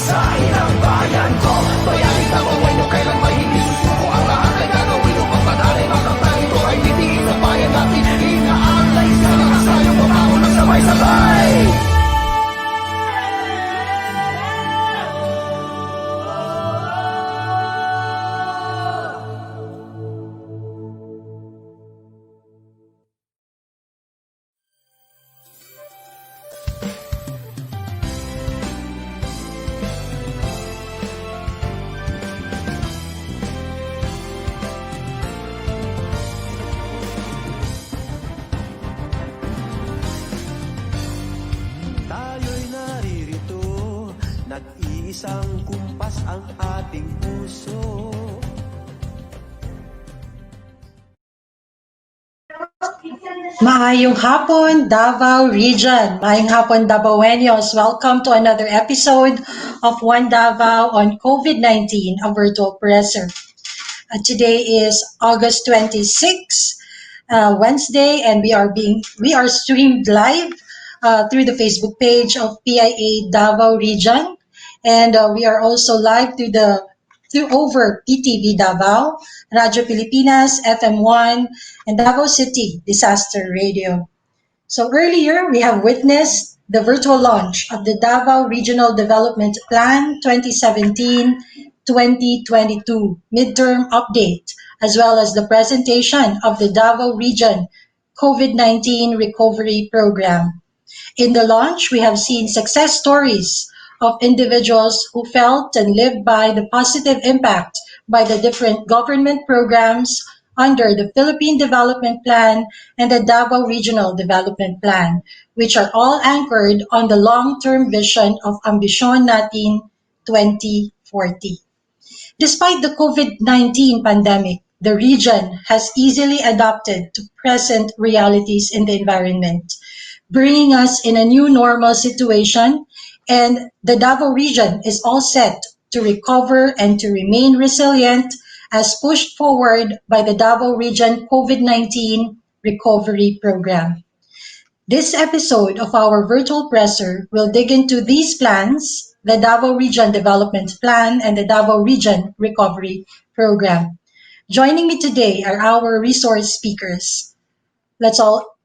Pasahin ang bayan ko. Bayanin ka kung ay nyo kailan may hindi susuko. Ang lahat ay gagawin upang padalin ang tangtangin ko ay litiin sa bayan natin. Inaalay sa lakas tayong pumako ng sabay-sabay. Nag-iisang kumpas ang ating puso. Maayong hapon, Davao Region. Maayong hapon, Davaoenos. Welcome to another episode of One Davao on COVID-19, a virtual presser. Today is August 26, Wednesday, and we are streamed live through the Facebook page of PIA Davao Region, and we are also live through over PTV Davao, Radyo Pilipinas, FM1, and Davao City Disaster Radio. So earlier, we have witnessed the virtual launch of the Davao Regional Development Plan 2017-2022 midterm update, as well as the presentation of the Davao Region COVID-19 Recovery Program. In the launch, we have seen success stories of individuals who felt and lived by the positive impact by the different government programs under the Philippine Development Plan and the Davao Regional Development Plan, which are all anchored on the long-term vision of Ambisyon Natin 2040. Despite the COVID-19 pandemic, the region has easily adapted to present realities in the environment, bringing us in a new normal situation, and the Davao region is all set to recover and to remain resilient as pushed forward by the Davao Region COVID-19 Recovery Program. This episode of our virtual presser will dig into these plans, the Davao Region Development Plan and the Davao Region Recovery Program. Joining me today are our resource speakers.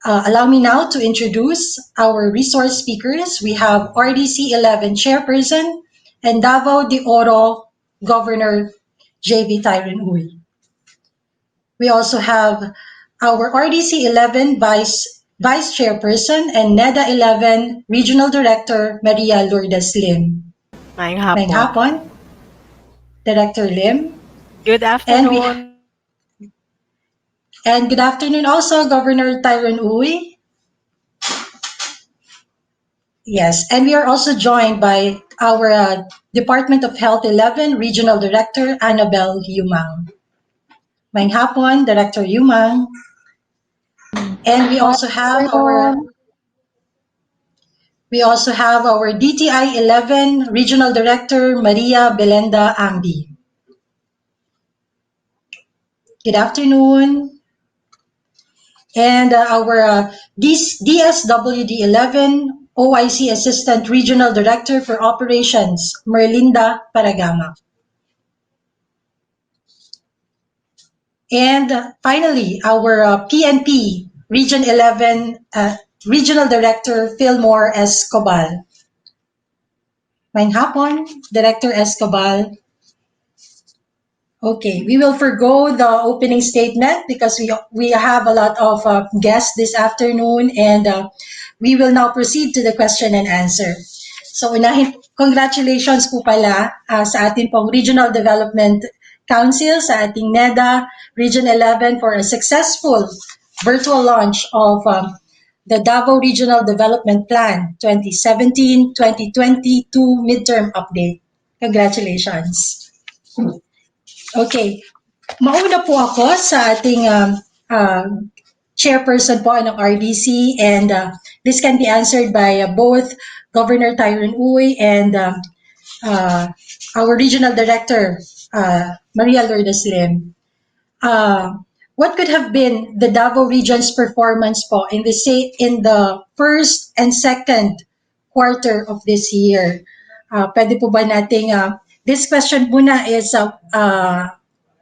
Allow me now to introduce our resource speakers. We have RDC XI Chairperson and Davao de Oro Governor J.V. Tyron Uy. We also have our RDC XI Vice-Chairperson and NEDA 11 Regional Director Maria Lourdes Lim. Maayong hapon. Director Lim. Good afternoon. And good afternoon also, Governor Tyron Uy. Yes, and we are also joined by our Department of Health 11 Regional Director Annabel Yumang. Maayong hapon, Director Yumang. And we also have our DTI 11 Regional Director Maria Belenda Ambi. Good afternoon. And our DSWD 11 OIC Assistant Regional Director for Operations, Merlinda Paragama. And finally, our PNP Region 11 Regional Director, Fillmore Escobal. Maayong hapon, Director Escobal. Okay, we will forgo the opening statement because we have a lot of guests this afternoon, and we will now proceed to the question and answer. So congratulations po pala sa ating pong Regional Development Council, sa ating NEDA Region 11 for a successful virtual launch of the Davao Regional Development Plan 2017-2022 midterm update. Congratulations. Okay, mauna po ako sa ating chairperson po ng RDC, and this can be answered by both Governor Tyron Uy and our Regional Director, Maria Lourdes Lim. What could have been the Davao region's performance po in the first and second quarter of this year? Pwede po ba nating, this question muna is,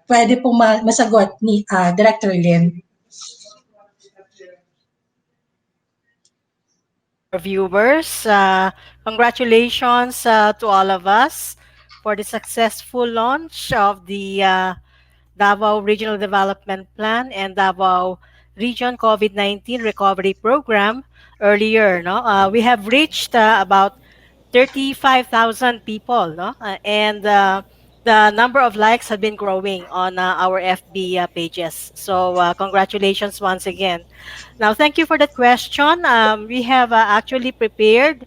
pwede po masagot ni Director Lynn. Our viewers, congratulations to all of us for the successful launch of the Davao Regional Development Plan and Davao Region COVID-19 Recovery Program earlier. No, we have reached about 35,000 people. No, and the number of likes have been growing on our FB pages. So congratulations once again. Now, thank you for that question. We have actually prepared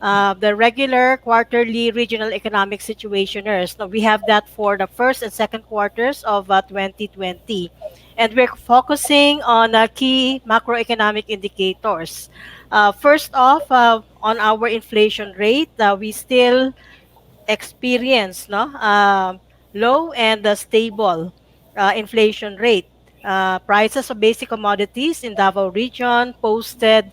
the regular quarterly regional economic situationers. Now, we have that for the first and second quarters of 2020. And we're focusing on key macroeconomic indicators. First off, on our inflation rate, we still experience low and stable inflation rate. Prices of basic commodities in Davao region posted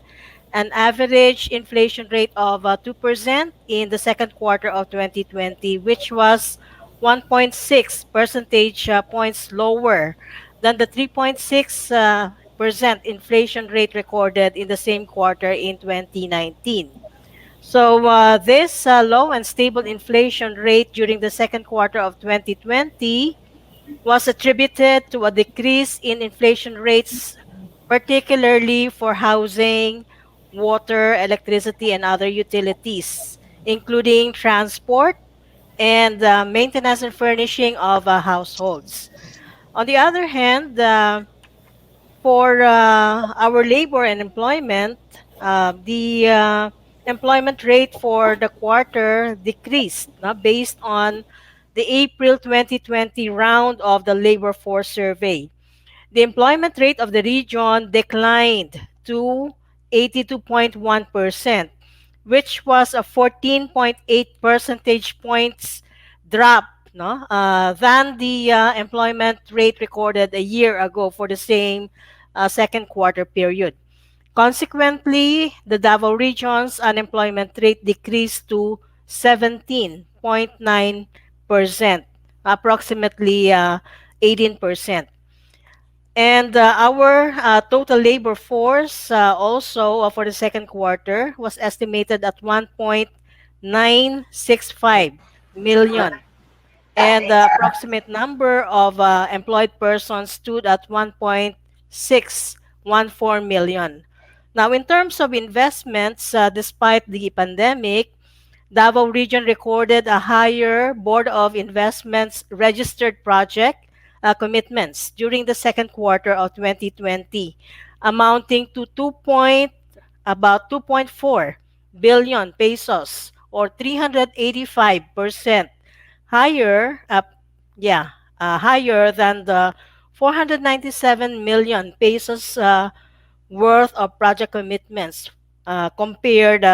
an average inflation rate of 2% in the second quarter of 2020, which was 1.6 percentage points lower than the 3.6 percent inflation rate recorded in the same quarter in 2019. So this low and stable inflation rate during the second quarter of 2020 was attributed to a decrease in inflation rates, particularly for housing, water, electricity, and other utilities, including transport and maintenance and furnishing of households. On the other hand, for our labor and employment, the employment rate for the quarter decreased based on the April 2020 round of the labor force survey. The employment rate of the region declined to 82.1%, which was a 14.8 percentage points drop than the employment rate recorded a year ago for the same second quarter period. Consequently, the Davao region's unemployment rate decreased to 17.9%, approximately 18%. And our total labor force also for the second quarter was estimated at 1.965 million. And the approximate number of employed persons stood at 1.614 million. Now, in terms of investments, despite the pandemic, Davao Region recorded a higher Board of Investments registered project commitments during the second quarter of 2020, amounting to about 2.4 billion pesos or 385% higher, higher than the 497 million pesos worth of project commitments compared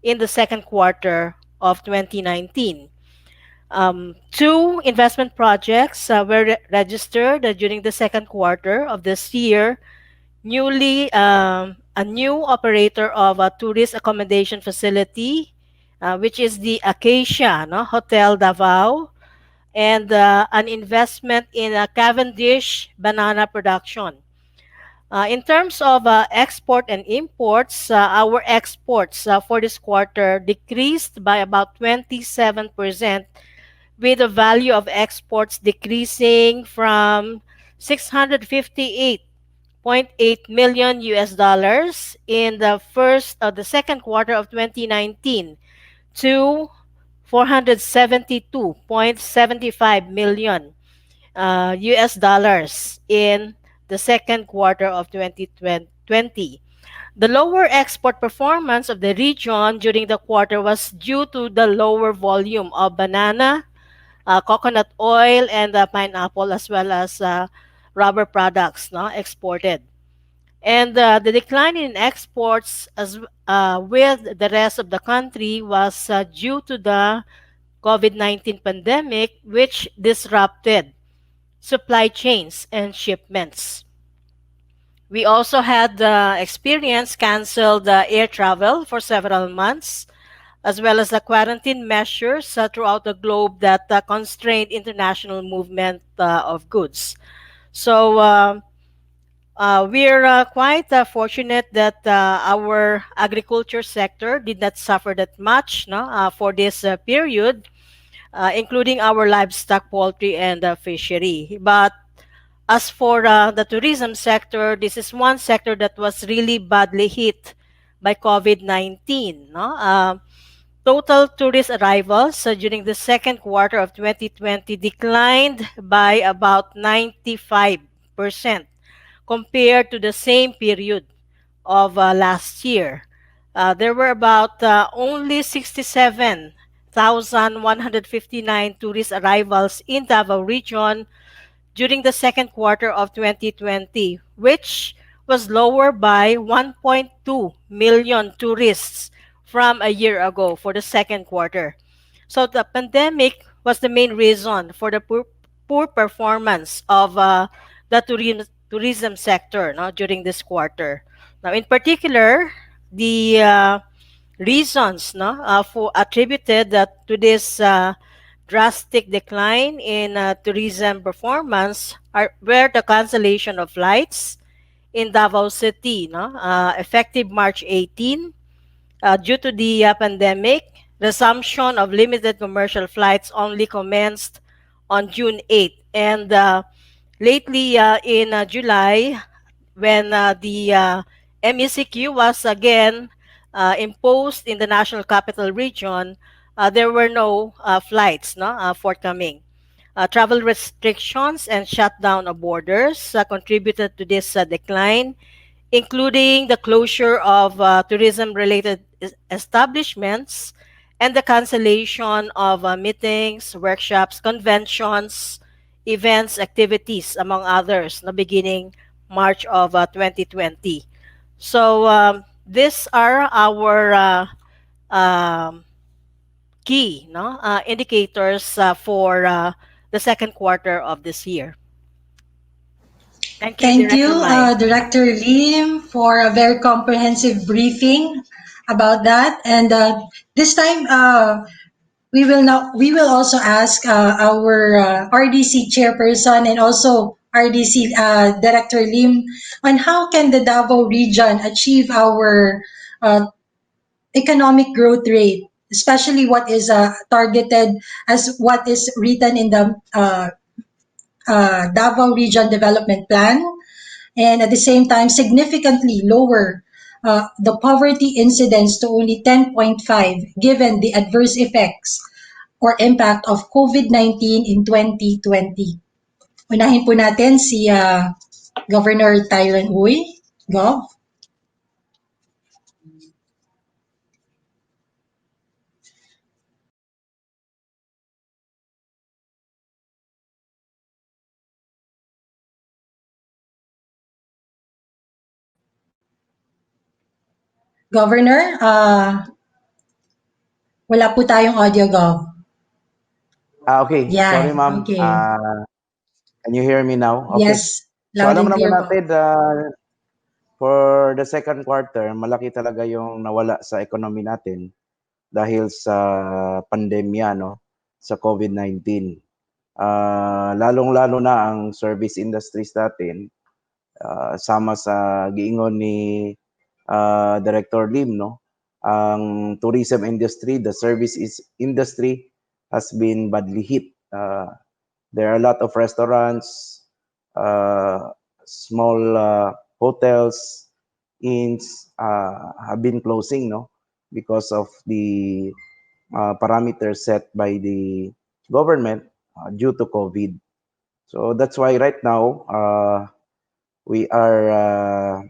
in the second quarter of 2019. Two investment projects were registered during the second quarter of this year. A new operator of a tourist accommodation facility, which is the Acacia Hotel Davao, and an investment in a Cavendish banana production. In terms of export and imports, our exports for this quarter decreased by about 27%, with the value of exports decreasing from 658.8 million US dollars in the second quarter of 2019 to 472.75 million US dollars in the second quarter of 2020. The lower export performance of the region during the quarter was due to the lower volume of banana, coconut oil, and pineapple, as well as rubber products exported. And the decline in exports with the rest of the country was due to the COVID-19 pandemic, which disrupted supply chains and shipments. We also had experience canceled air travel for several months as well as the quarantine measures throughout the globe that constrained international movement of goods. So we're quite fortunate that our agriculture sector did not suffer that much, no, for this period, including our livestock, poultry, and fishery. But as for the tourism sector, this is one sector that was really badly hit by COVID-19. No? Total tourist arrivals during the second quarter of 2020 declined by about 95% compared to the same period of last year. There were about only 67,159 tourist arrivals in Davao region during the second quarter of 2020, which was lower by 1.2 million tourists from a year ago for the second quarter. So the pandemic was the main reason for the poor performance of the tourism sector, no, during this quarter. Now, in particular, the reasons, no, for attributed to this drastic decline in tourism performance were the cancellation of flights in Davao City, no, effective March 18, due to the pandemic. Resumption of limited commercial flights only commenced on June 8th, and lately in July, when the MECQ was again imposed in the National Capital Region, there were no flights, no, forthcoming. Travel restrictions and shutdown of borders contributed to this decline, including the closure of tourism-related establishments and the cancellation of meetings, workshops, conventions, events, activities, among others, na beginning March of 2020. So these are our key, no, indicators for the second quarter of this year. Thank you, Thank you, Director Mai. Director Lim, for a very comprehensive briefing about that. And this time, we will also ask our RDC chairperson and also RDC Director Lim on how can the Davao region achieve our economic growth rate, especially what is targeted as what is written in the Davao Region Development Plan, and at the same time significantly lower the poverty incidence to only 10.5 given the adverse effects or impact of COVID-19 in 2020. Unahin po natin si Governor Tyron Uy. Gov. Governor, wala po tayong audio, Gov. Okay. Yan, Sorry, ma'am. okay. Can you hear me now? Okay. Yes, So loud alam and naman clear po. natin, for the second quarter, malaki talaga yung nawala sa economy natin dahil sa pandemya, no, sa COVID-19. Lalong-lalo na ang service industries natin, sama sa giingon ni Director Lim, no, ang tourism industry, the industry has been badly hit. There are a lot of restaurants, small hotels, inns have been closing, no, because of the parameters set by the government due to COVID. So that's why right now we are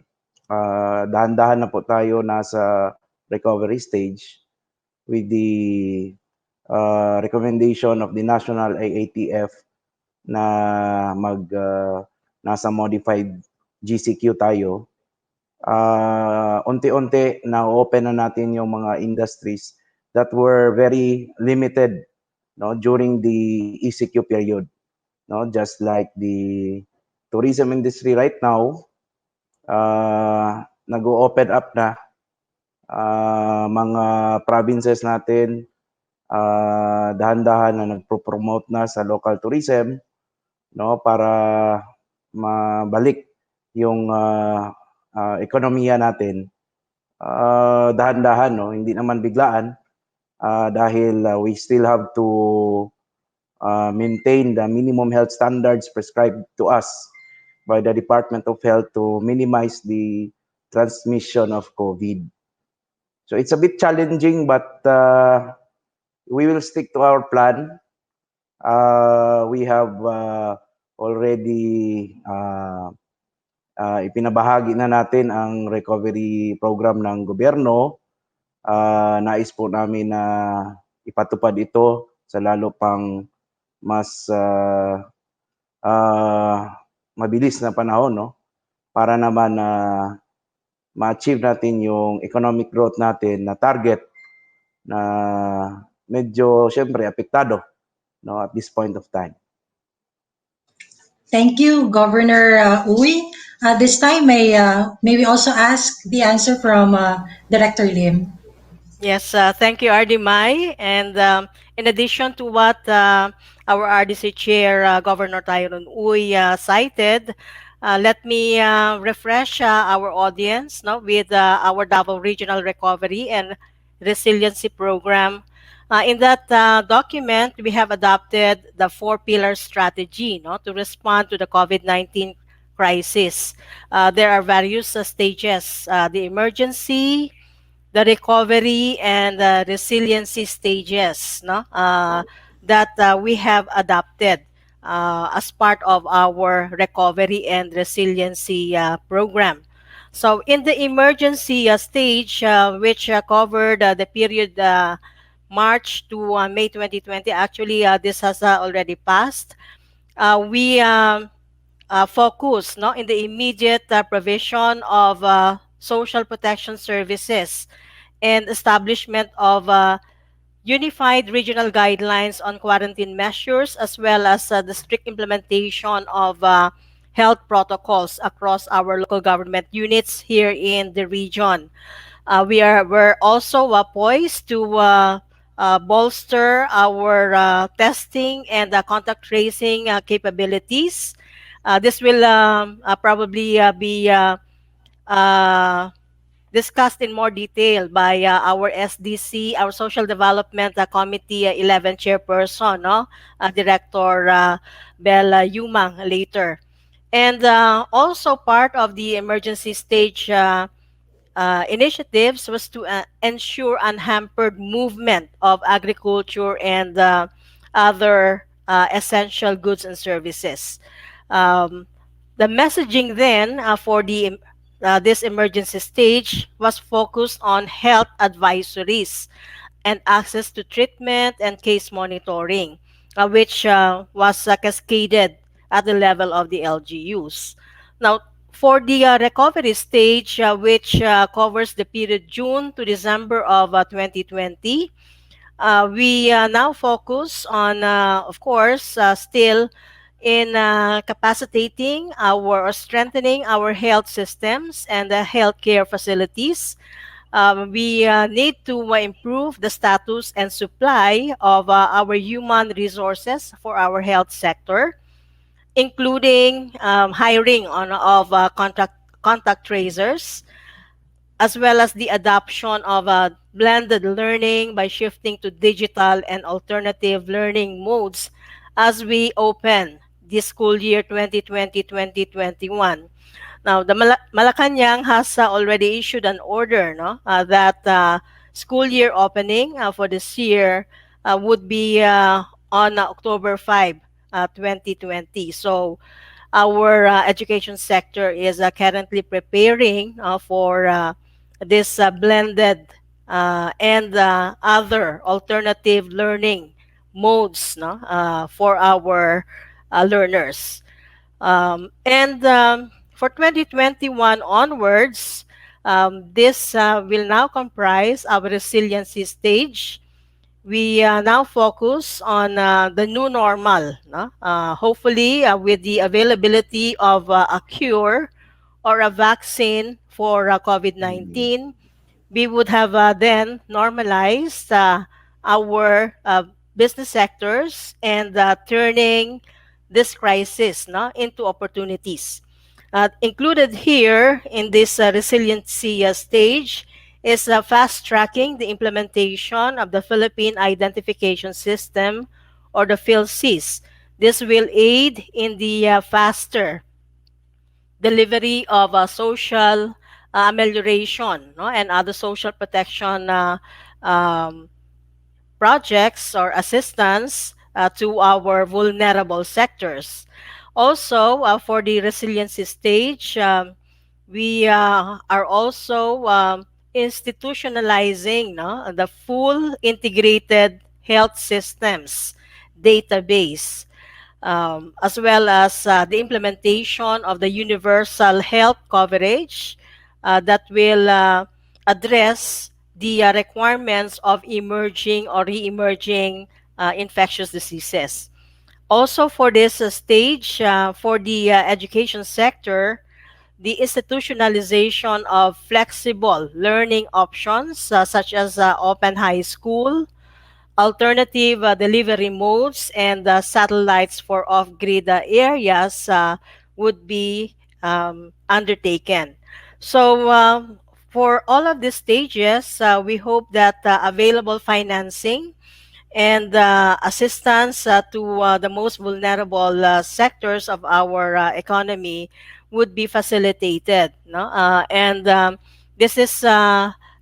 dahan-dahan na po tayo nasa recovery stage with the recommendation of the National IATF na nasa modified GCQ tayo. Unti-unti na open na natin yung mga industries that were very limited, no, during the ECQ period, no, just like the tourism industry right now nag-open up na mga provinces natin dahan-dahan na nagpo-promote na sa local tourism, no, para mabalik yung ekonomiya natin. Dahan-dahan, no, hindi naman biglaan, dahil we still have to maintain the minimum health standards prescribed to us by the Department of Health to minimize the transmission of COVID. So it's a bit challenging, but we will stick to our plan. We have already ipinabahagi na natin ang recovery program ng gobyerno. Nais po namin na ipatupad ito sa lalo pang mas mabilis na panahon, no? Para naman ma-achieve natin yung economic growth natin na target na medyo siyempre apektado, no, at this point of time. Thank you, Governor Uy. This time, may we also ask the answer from Director Lim. Yes, thank you, RD Mai. And in addition to what our RDC Chair, Governor Tyron Uy, cited, let me refresh our audience, no, with our Davao Regional Recovery and Resiliency Program. In that document, we have adopted the 4-pillar strategy, no, to respond to the COVID-19 crisis. There are various stages: the emergency, the recovery, and the resiliency stages, no, that we have adopted as part of our recovery and resiliency program. So in the emergency stage, which covered the period March to May 2020, actually this has already passed. We focus, no, in the immediate provision of social protection services and establishment of unified regional guidelines on quarantine measures, as well as the strict implementation of health protocols across our local government units here in the region. We're also poised to bolster our testing and contact tracing capabilities. This will probably be discussed in more detail by our SDC, our Social Development Committee 11 Chairperson, no? Director Bella Yumang later. And also part of the emergency stage initiatives was to ensure unhampered movement of agriculture and other essential goods and services. The messaging then for this emergency stage was focused on health advisories and access to treatment and case monitoring, which was cascaded at the level of the LGUs. Now, for the recovery stage, which covers the period June to December of 2020, we now focus on, of course, still in capacitating our or strengthening our health systems and the healthcare facilities. We need to improve the status and supply of our human resources for our health sector, including hiring of contact tracers, as well as the adoption of blended learning by shifting to digital and alternative learning modes as we open this school year 2020-2021. Now, the Malacanang has already issued an order, no, that school year opening for this year would be on October 5, 2020. So, our education sector is currently preparing for this blended and other alternative learning modes, no, for our learners. For 2021 onwards, this will now comprise our resiliency stage. We now focus on the new normal, no? Hopefully with the availability of a cure or a vaccine for COVID-19. we would have then normalized our business sectors and turning this crisis into opportunities. Included here in this resiliency stage is fast tracking the implementation of the Philippine Identification System, or the PhilSys. This will aid in the faster delivery of social amelioration, and other social protection um, projects or assistance to our vulnerable sectors. Also, for the resiliency stage, we are also institutionalizing the full integrated health systems database, as well as the implementation of the universal health coverage that will address the requirements of emerging or re-emerging infectious diseases. Also, for this stage, for the education sector, the institutionalization of flexible learning options such as open high school, alternative delivery modes, and satellites for off-grid areas would be undertaken. So, for all of these stages, we hope that available financing and assistance to the most vulnerable sectors of our economy would be facilitated. No? And this is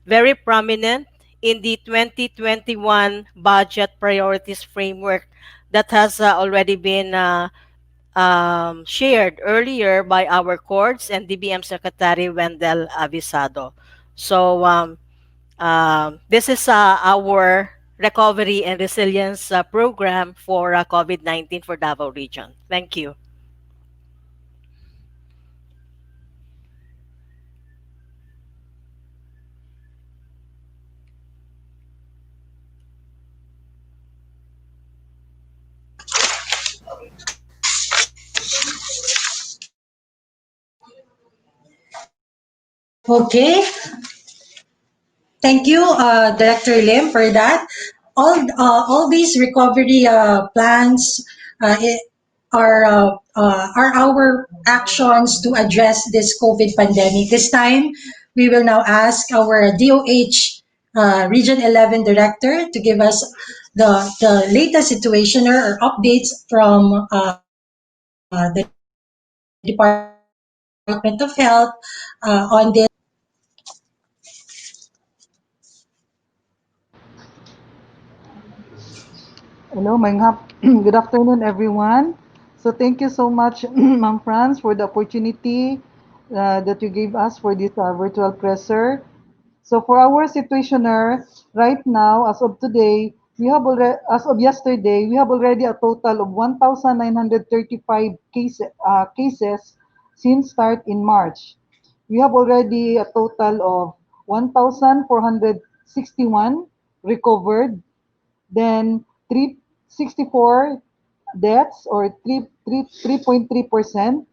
very prominent in the 2021 budget priorities framework that has already been shared earlier by our courts and DBM Secretary Wendell Avisado. So, this is our recovery and resilience program for COVID-19 for Davao region. Thank you. Okay, thank you, Director Lim, for that. All these recovery plans are our actions to address this COVID pandemic. This time, we will now ask our DOH Region 11 Director to give us the latest situation or updates from the Department of Health on this. Hello, good afternoon, everyone. So thank you so much, Ma'am Franz, for the opportunity that you gave us for this virtual presser. So for our situationer, right now, as of today, we have already, as of yesterday, we have already a total of 1,935 cases since start in March. We have already a total of 1,461 recovered, then 364 deaths, or 3.3%.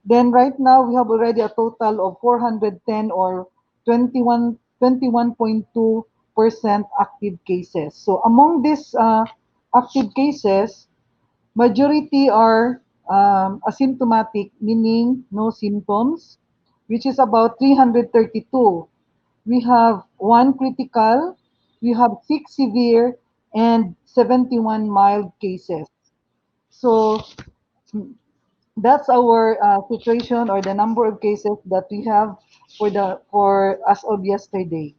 Then right now we have already a total of 410, or 21.2% active cases. So among these active cases, majority are asymptomatic, meaning no symptoms, which is about 332. We have one critical, we have 6 severe, and 71 mild cases. So that's our situation, or the number of cases that we have for as of yesterday.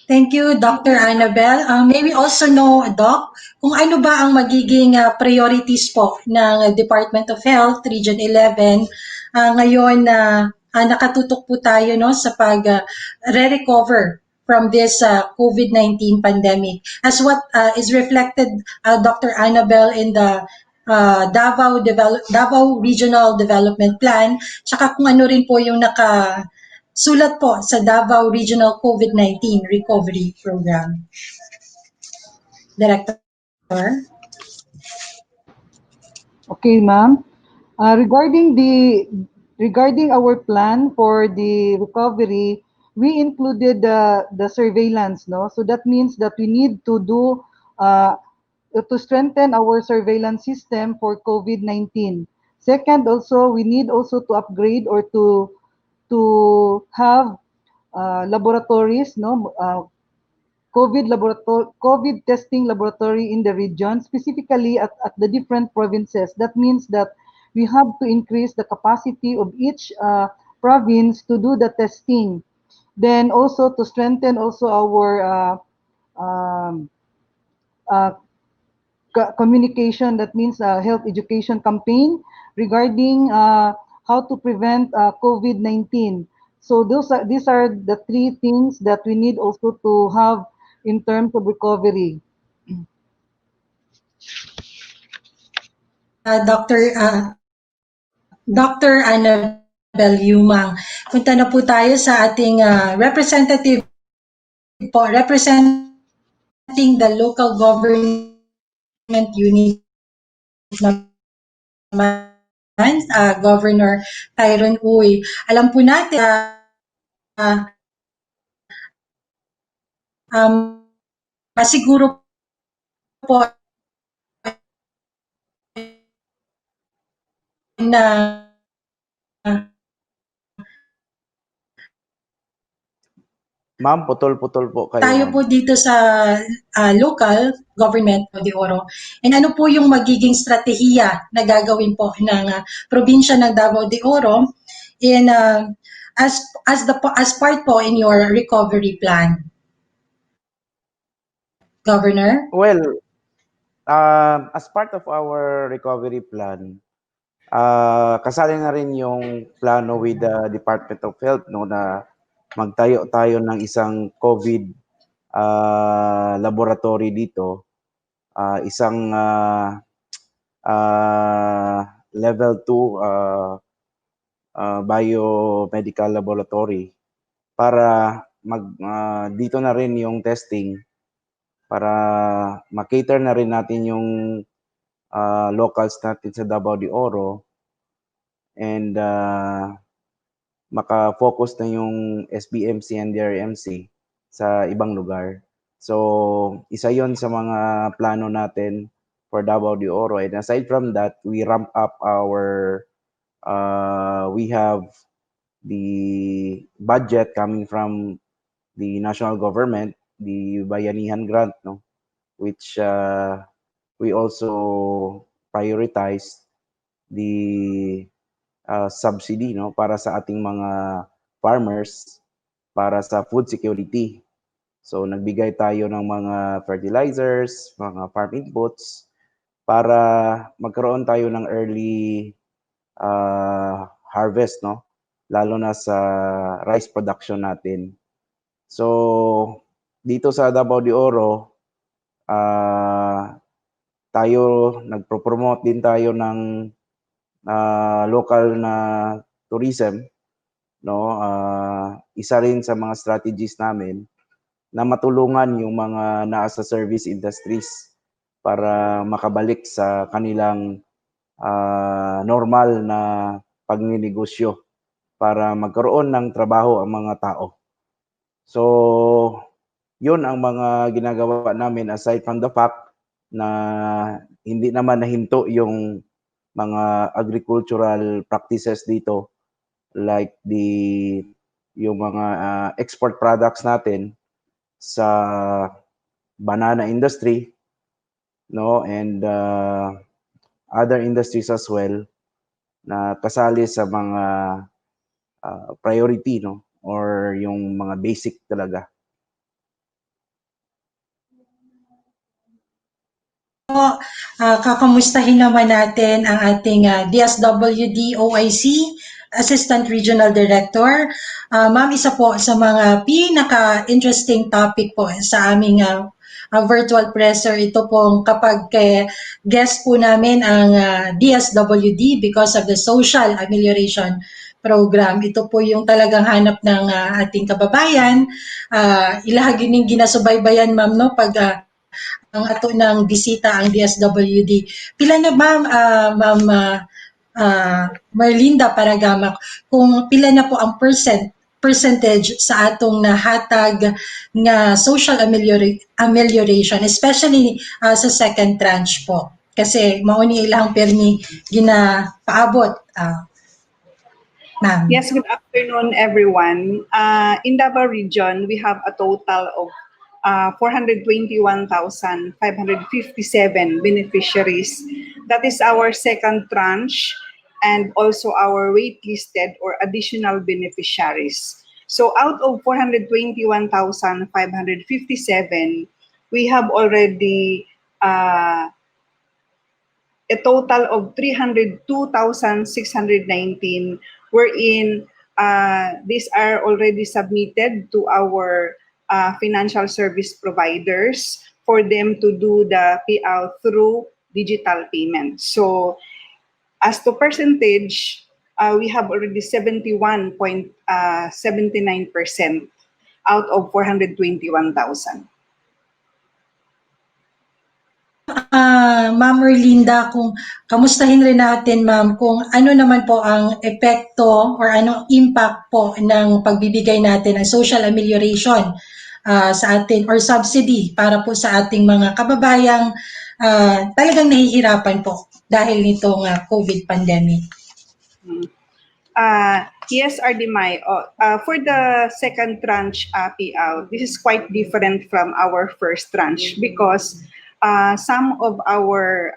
Thank you, Dr. Annabel. May we also know, Doc, kung ano ba ang magiging priorities po ng Department of Health, Region 11, ngayon na nakatutok po tayo no, sa pag-recover from this COVID-19 pandemic. As what is reflected, Dr. Annabel, in the Davao Regional Development Plan, tsaka kung ano rin po yung sulat po sa Davao Regional COVID-19 Recovery Program. Director? Okay, ma'am. Regarding our plan for the recovery, we included the surveillance, no? So that means that we need to do to strengthen our surveillance system for COVID-19. Second, also we need also to upgrade or to have laboratories, no? COVID testing laboratory in the region, specifically at the different provinces. That means that we have to increase the capacity of each province to do the testing. Then also to strengthen also our um, uh, communication, that means health education campaign regarding how to prevent COVID-19. So these are the three things that we need also to have in terms of recovery. Dr. Annabel Yumang, punta na po tayo sa ating representative po, representing the local government unit naman, Governor Tyron Uy. Alam po natin uh, masiguro po na Ma'am, putol-putol po kayo, tayo ma'am. po dito sa local government de Oro. And ano po yung magiging strategiya na gagawin po ng probinsya ng Davao de Oro in as part po in your recovery plan, Governor? Well, as part of our recovery plan, kasali na rin yung plano with the Department of Health, no, na magtayo tayo ng isang COVID laboratory dito, isang level 2 biomedical laboratory para dito na rin yung testing para makater na rin natin yung locals natin sa Davao de Oro and maka-focus na yung SBMC and DRMC sa ibang lugar. So, isa yon sa mga plano natin for Davao de Oro. And aside from that, we ramp up we have the budget coming from the national government, the Bayanihan Grant, no, which we also prioritize the subsidy, no, para sa ating mga farmers para sa food security. So nagbigay tayo ng mga fertilizers, mga farm inputs para magkaroon tayo ng early harvest, no, lalo na sa rice production natin. So dito sa Davao de Oro, tayo nagpo-promote din tayo ng local na tourism, no, isa rin sa mga strategies namin na matulungan yung mga nasa service industries para makabalik sa kanilang normal na pagninegosyo para magkaroon ng trabaho ang mga tao. So, yun ang mga ginagawa namin aside from the fact na hindi naman nahinto yung mga agricultural practices dito like yung mga export products natin sa banana industry, no, and other industries as well na kasali sa mga priority, no, or yung mga basic talaga. Kakamustahin naman natin ang ating DSWD OIC, Assistant Regional Director. Ma'am, isa po sa mga pinaka-interesting topic po sa aming virtual presser, ito pong kapag guest po namin ang DSWD because of the social amelioration program. Ito po yung talagang hanap ng ating kababayan. Ilahagi ning ginasubaybayan, ma'am, no, pag ang ato ng bisita ang DSWD. Pila na ba, Ma'am Merlinda Paragamak, kung pila na po ang percent percentage sa atong nahatag nga social amelioration, especially sa second tranche po. Kasi mauni ilang permi ginapaabot, ma'am. Yes, good afternoon, everyone. In Davao Region, we have a total of 421,557 beneficiaries. That is our second tranche and also our waitlisted or additional beneficiaries. So out of 421,557, we have already a total of 302,619 wherein these are already submitted to our financial service providers for them to do the payout through digital payment. So as to percentage, we have already 71.79% out of 421,000. Ma'am Erlinda, kung kamustahin rin natin ma'am kung ano naman po ang epekto or anong impact po ng pagbibigay natin ng social amelioration sa atin or subsidy para po sa ating mga kababayang talagang nahihirapan po dahil nitong COVID pandemic. Yes, RDMI. For the second tranche payout, this is quite different from our first tranche because some of our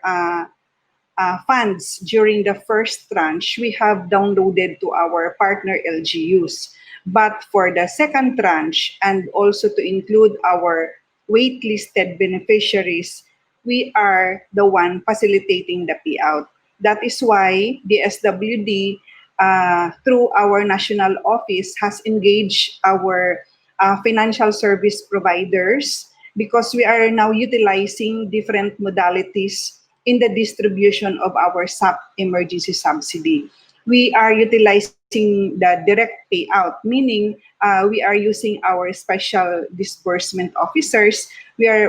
funds during the first tranche we have downloaded to our partner LGUs. But for the second tranche and also to include our waitlisted beneficiaries, we are the one facilitating the payout. That is why the SWD through our national office has engaged our financial service providers because we are now utilizing different modalities in the distribution of our SAP emergency subsidy. We are utilizing the direct payout, meaning we are using our special disbursement officers. We are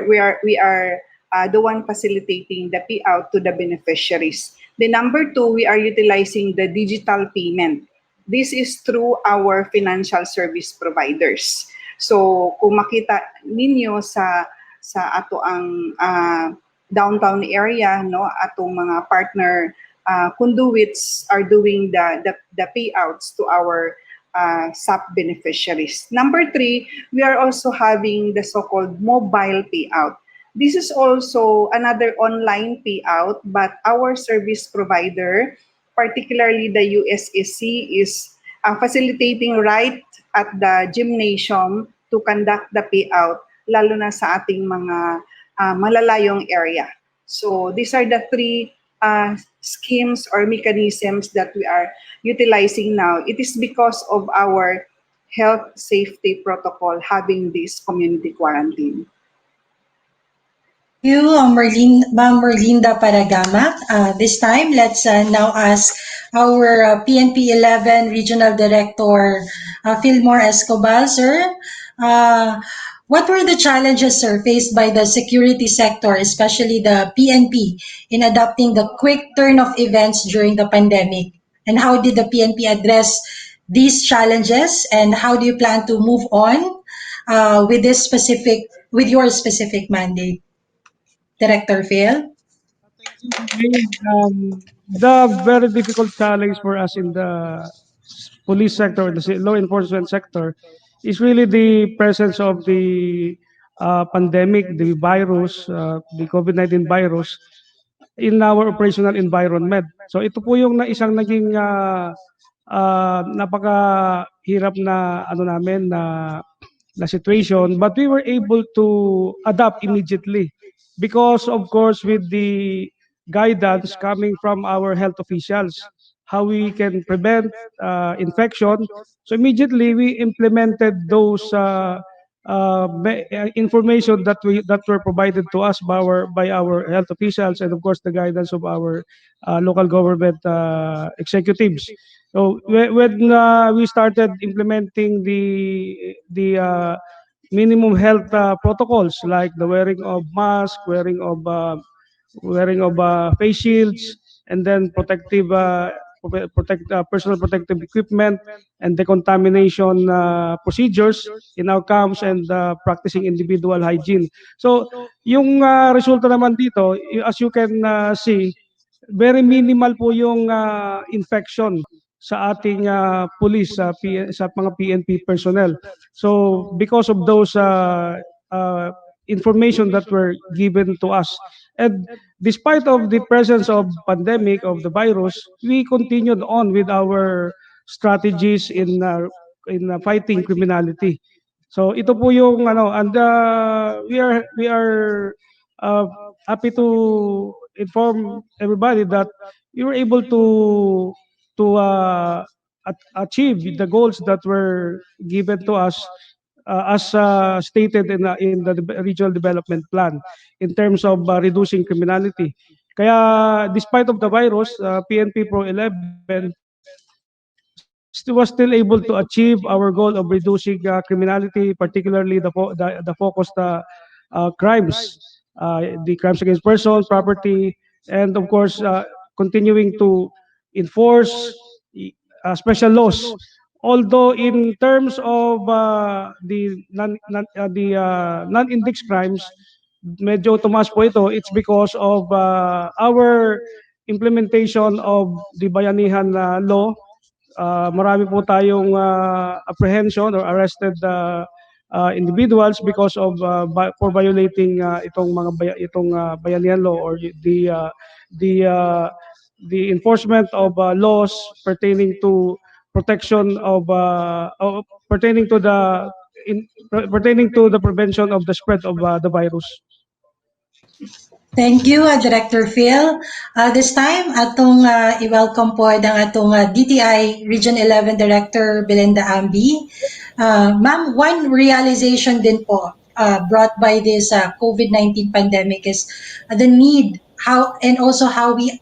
the one facilitating the payout to the beneficiaries. The number two, we are utilizing the digital payment. This is through our financial service providers. So kung makita ninyo sa ato ang downtown area, no, atong mga partner conduits are doing the payouts to our SAP beneficiaries. Number three, we are also having the so-called mobile payout. This is also another online payout, but our service provider, particularly the USSC, is facilitating right at the gymnasium to conduct the payout, lalo na sa ating mga malalayong area. So these are the three schemes or mechanisms that we are utilizing now. It is because of our health safety protocol having this community quarantine. Thank you, Ma'am Merlinda Paragama. This time, let's now ask our PNP 11 Regional Director, Fillmore Escobar. Sir, what were the challenges, sir, faced by the security sector, especially the PNP, in adapting the quick turn of events during the pandemic? And how did the PNP address these challenges? And how do you plan to move on with your specific mandate? Director Phil? The very difficult challenge for us in the police sector, the law enforcement sector, is really the presence of the pandemic, the virus, the COVID-19 virus in our operational environment. So ito po yung isang naging napakahirap na namin na situation, but we were able to adapt immediately because of course with the guidance coming from our health officials how we can prevent infection. So immediately we implemented those information that were provided to us by our health officials and of course the guidance of our local government executives. So when we started implementing the minimum health protocols like the wearing of mask, wearing of face shields, and then protective personal protective equipment and decontamination procedures in our camps and practicing individual hygiene. So yung resulta naman dito, as you can see, very minimal po yung infection sa ating police, sa mga PNP personnel. So because of those uh, information that were given to us, and despite of the presence of pandemic of the virus, we continued on with our strategies in fighting criminality. So ito po yung ano, and we are uh, happy to inform everybody that we were able to achieve the goals that were given to us as stated in the regional development plan in terms of reducing criminality. Kaya despite of the virus, PNP Pro 11 was still able to achieve our goal of reducing criminality, particularly the focused crimes, the crimes against person, property, and of course continuing to enforce special laws. Although in terms of the non-index crimes, medyo tumaas po ito. It's because of our implementation of the Bayanihan law. Marami po tayong apprehension or arrested individuals because of for violating itong Bayanihan law, or the uh, the enforcement of laws pertaining to protection of pertaining to pertaining to the prevention of the spread of the virus. Thank you, Director Phil. This time, atong i-welcome po ang atong DTI Region 11 Director Belinda Ambi. Ma'am, one realization din po brought by this COVID-19 pandemic is the need, and also how we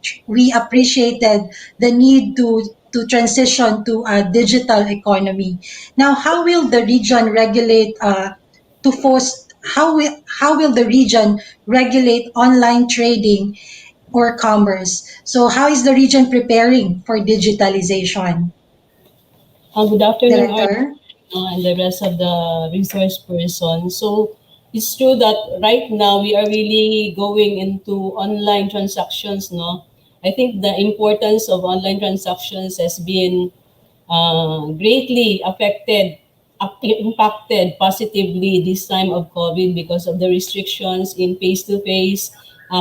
appreciated the need to transition to a digital economy. Now, how will the region regulate to force how will the region regulate online trading or commerce? So how is the region preparing for digitalization? Good afternoon, Director? and the rest of the resource person. So it's true that right now we are really going into online transactions, no? I think the importance of online transactions has been greatly impacted positively this time of COVID because of the restrictions in face-to-face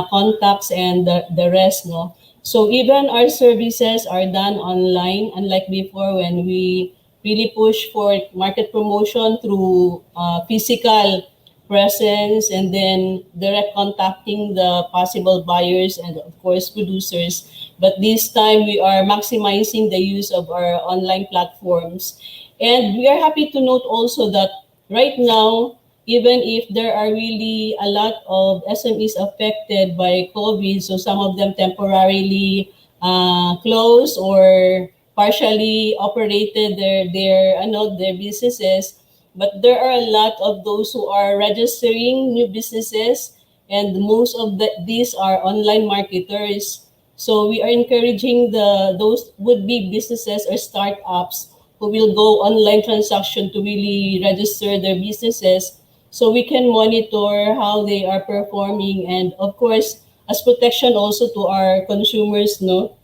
contacts and the rest, no? So even our services are done online, unlike before when we really push for market promotion through physical presence and then direct contacting the possible buyers and of course producers. But this time we are maximizing the use of our online platforms. And we are happy to note also that right now, even if there are really a lot of SMEs affected by COVID, so some of them temporarily closed or partially operated their businesses, but there are a lot of those who are registering new businesses, and most of these are online marketers. So we are encouraging those would-be businesses or startups who will go online transaction to really register their businesses so we can monitor how they are performing, and of course as protection also to our consumers, no,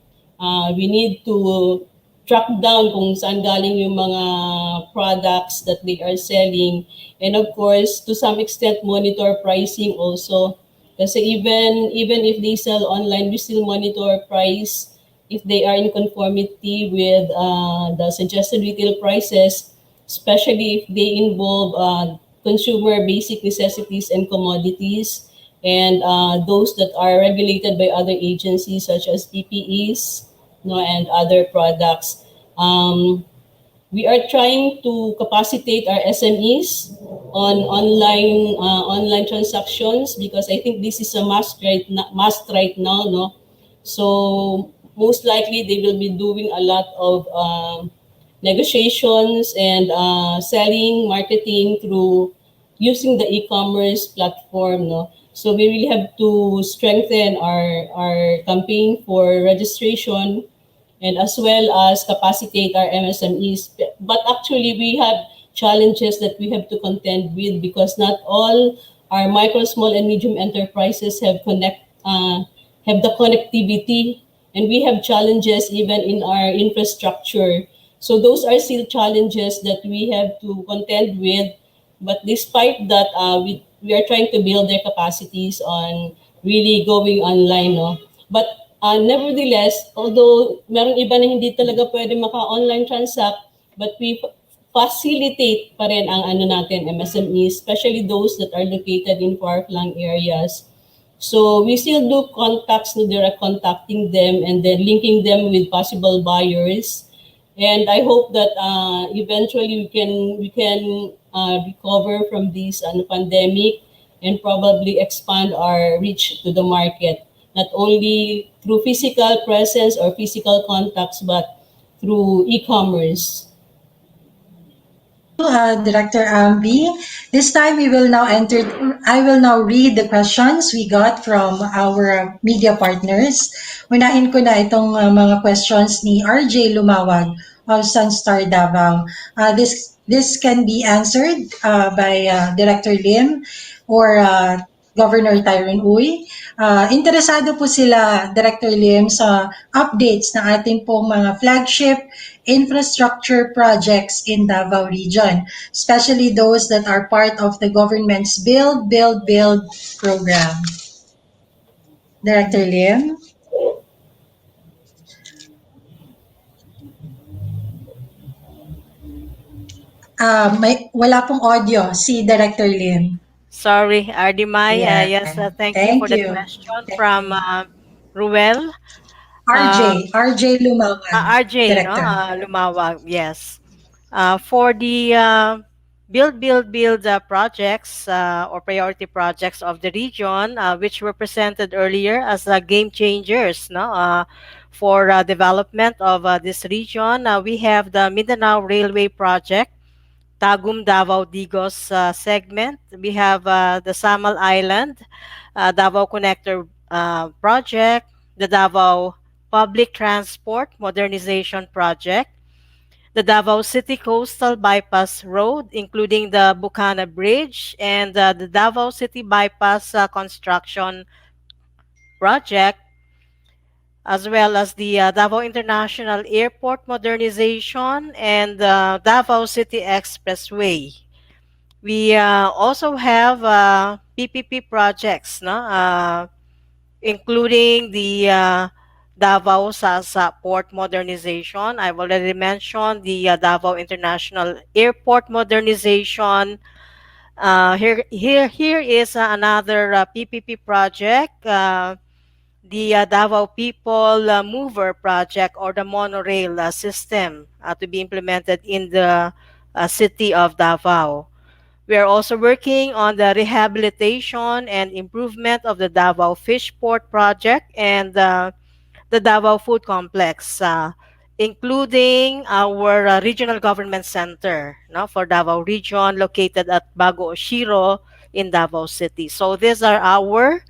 we need to track down kung saan galing yung mga products that they are selling, and of course to some extent monitor pricing also, kasi even if they sell online, we still monitor price if they are in conformity with the suggested retail prices, especially if they involve consumer basic necessities and commodities, and those that are regulated by other agencies such as PPEs, no, and other products. We are trying to capacitate our SMEs on online transactions because I think this is a must right now, no. So most likely they will be doing a lot of negotiations and selling, marketing through using the e-commerce platform, no. So we really have to strengthen our campaign for registration and as well as capacitate our MSMEs. But actually, we have challenges that we have to contend with because not all our micro, small, and medium enterprises have the connectivity, and we have challenges even in our infrastructure. So those are still challenges that we have to contend with. But despite that, we are trying to build their capacities on really going online, no? But nevertheless, although meron iba na hindi talaga pwede maka-online transact, but we facilitate pa rin ang ano natin, MSMEs, especially those that are located in far-flung areas. So we still do contacts, no, direct contacting them and then linking them with possible buyers. And I hope that eventually we can recover from this pandemic and probably expand our reach to the market, not only through physical presence or physical contacts, but through e-commerce. Director Ambi. This time I will now read the questions we got from our media partners. Unahin ko na itong mga questions ni RJ Lumawag of Sunstar Davao. This can be answered by Director Lim or Governor Tyrone Uy. Interesado po sila, Director Lim, sa updates ng ating pong mga flagship infrastructure projects in Davao Region, especially those that are part of the government's Build, Build, Build program. Director Lim? Wala pong audio si Director Lim. Sorry, RDMI. Yeah. Yes, thank you for the question from Ruel. RJ Lumawag. RJ, no? Director. Lumawag, yes. For the build projects or priority projects of the region, which were presented earlier as game changers, no? For development of this region, we have the Mindanao Railway Project, Tagum Davao Digos segment. We have the Samal Island, Davao Connector Project, the Davao Public Transport Modernization Project, the Davao City Coastal Bypass Road, including the Bukana Bridge, and the Davao City Bypass Construction Project, as well as the Davao International Airport Modernization and the Davao City Expressway. We also have PPP projects, no? Including the Davao Sasa Port Modernization. I've already mentioned the Davao International Airport Modernization. Here is another PPP project, the Davao People Mover Project, or the monorail system to be implemented in the city of Davao. We are also working on the rehabilitation and improvement of the Davao Fish Port Project and the Davao Food Complex, including our regional government center, no, for Davao Region, located at Bago Oshiro in Davao City. So these are our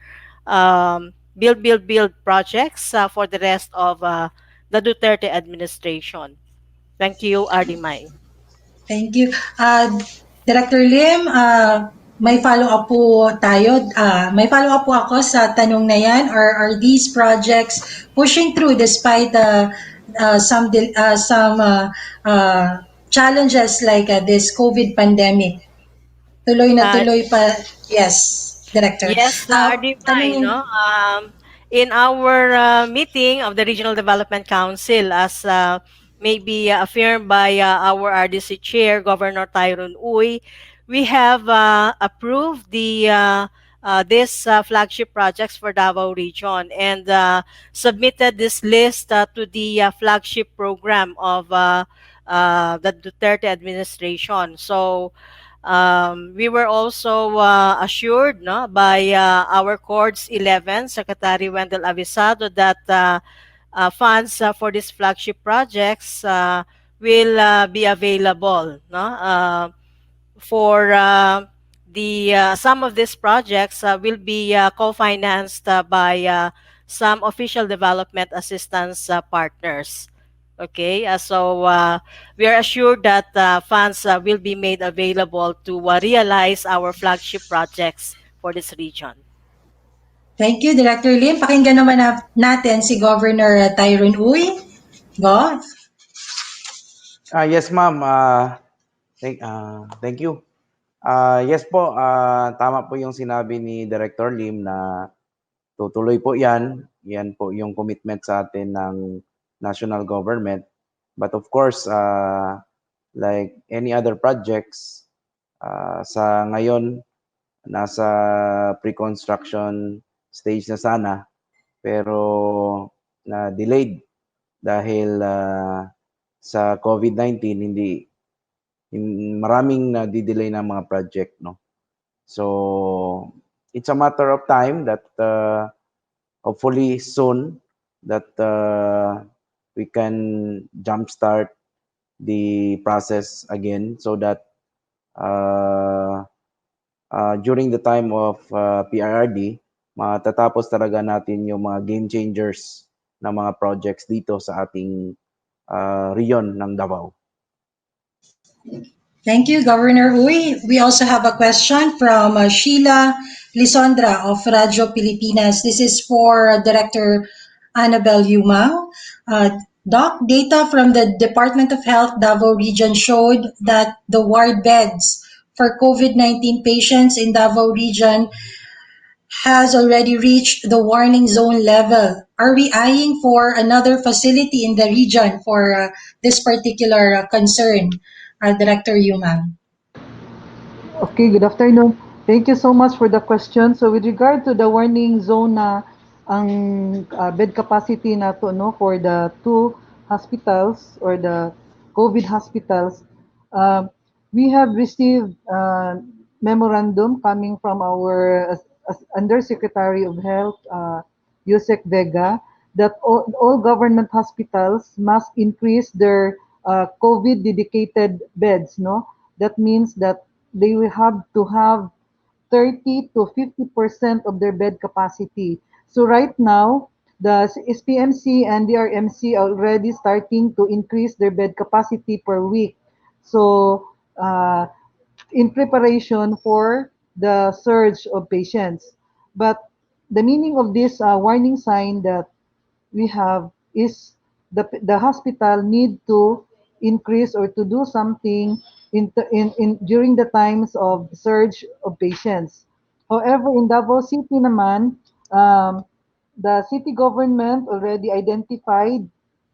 build projects for the rest of the Duterte administration. Thank you, RDMI. Thank you. Director Lim, may follow-up po tayo. May follow-up po ako sa tanong na yan. Are these projects pushing through despite some challenges like this COVID pandemic? Tuloy na tuloy pa. Yes, Director. Yes, RDMI, no? In our meeting of the Regional Development Council, as may be affirmed by our RDC Chair, Governor Tyrone Uy, we have approved this flagship projects for Davao Region and submitted this list to the flagship program of the Duterte administration. So we were also assured, no, by our Cords 11, Secretary Wendell Avisado, that funds for these flagship projects will be available, no, for the some of these projects will be co-financed by some official development assistance partners. Okay, so we are assured that funds will be made available to realize our flagship projects for this region. Thank you, Director Lim. Pakinggan naman natin si Governor Tyrone Uy. Go. Yes, ma'am. Thank you. Yes po, tama po yung sinabi ni Director Lim na tutuloy po yan. Yan po yung commitment sa atin ng national government. But of course, like any other projects, sa ngayon, nasa pre-construction stage na sana. Pero na-delayed dahil sa COVID-19, maraming na-delay ng mga project, no? So, it's a matter of time that hopefully soon that we can jumpstart the process again so that during the time of PRRD, matatapos talaga natin yung mga game changers na mga projects dito sa ating region ng Davao. Thank you, Governor Uy. We also have a question from Sheila Lisondra of Radyo Pilipinas. This is for Director Annabel Yumang. Doc, data from the Department of Health Davao Region showed that the ward beds for COVID-19 patients in Davao Region has already reached the warning zone level. Are we eyeing for another facility in the region for this particular concern, Director Yumang? Okay, good afternoon. Thank you so much for the question. So with regard to the warning zone na ang bed capacity nato no for the two hospitals or the COVID hospitals, we have received memorandum coming from our Undersecretary of Health, Yusek Vega, that all government hospitals must increase their COVID dedicated beds. No, that means that they will have to have 30 to 50% of their bed capacity. So right now, the SPMC and DRMC are already starting to increase their bed capacity per week. So in preparation for the surge of patients. But the meaning of this warning sign that we have is the hospital need to increase or to do something in during the times of surge of patients. However, in Davao City naman, the city government already identified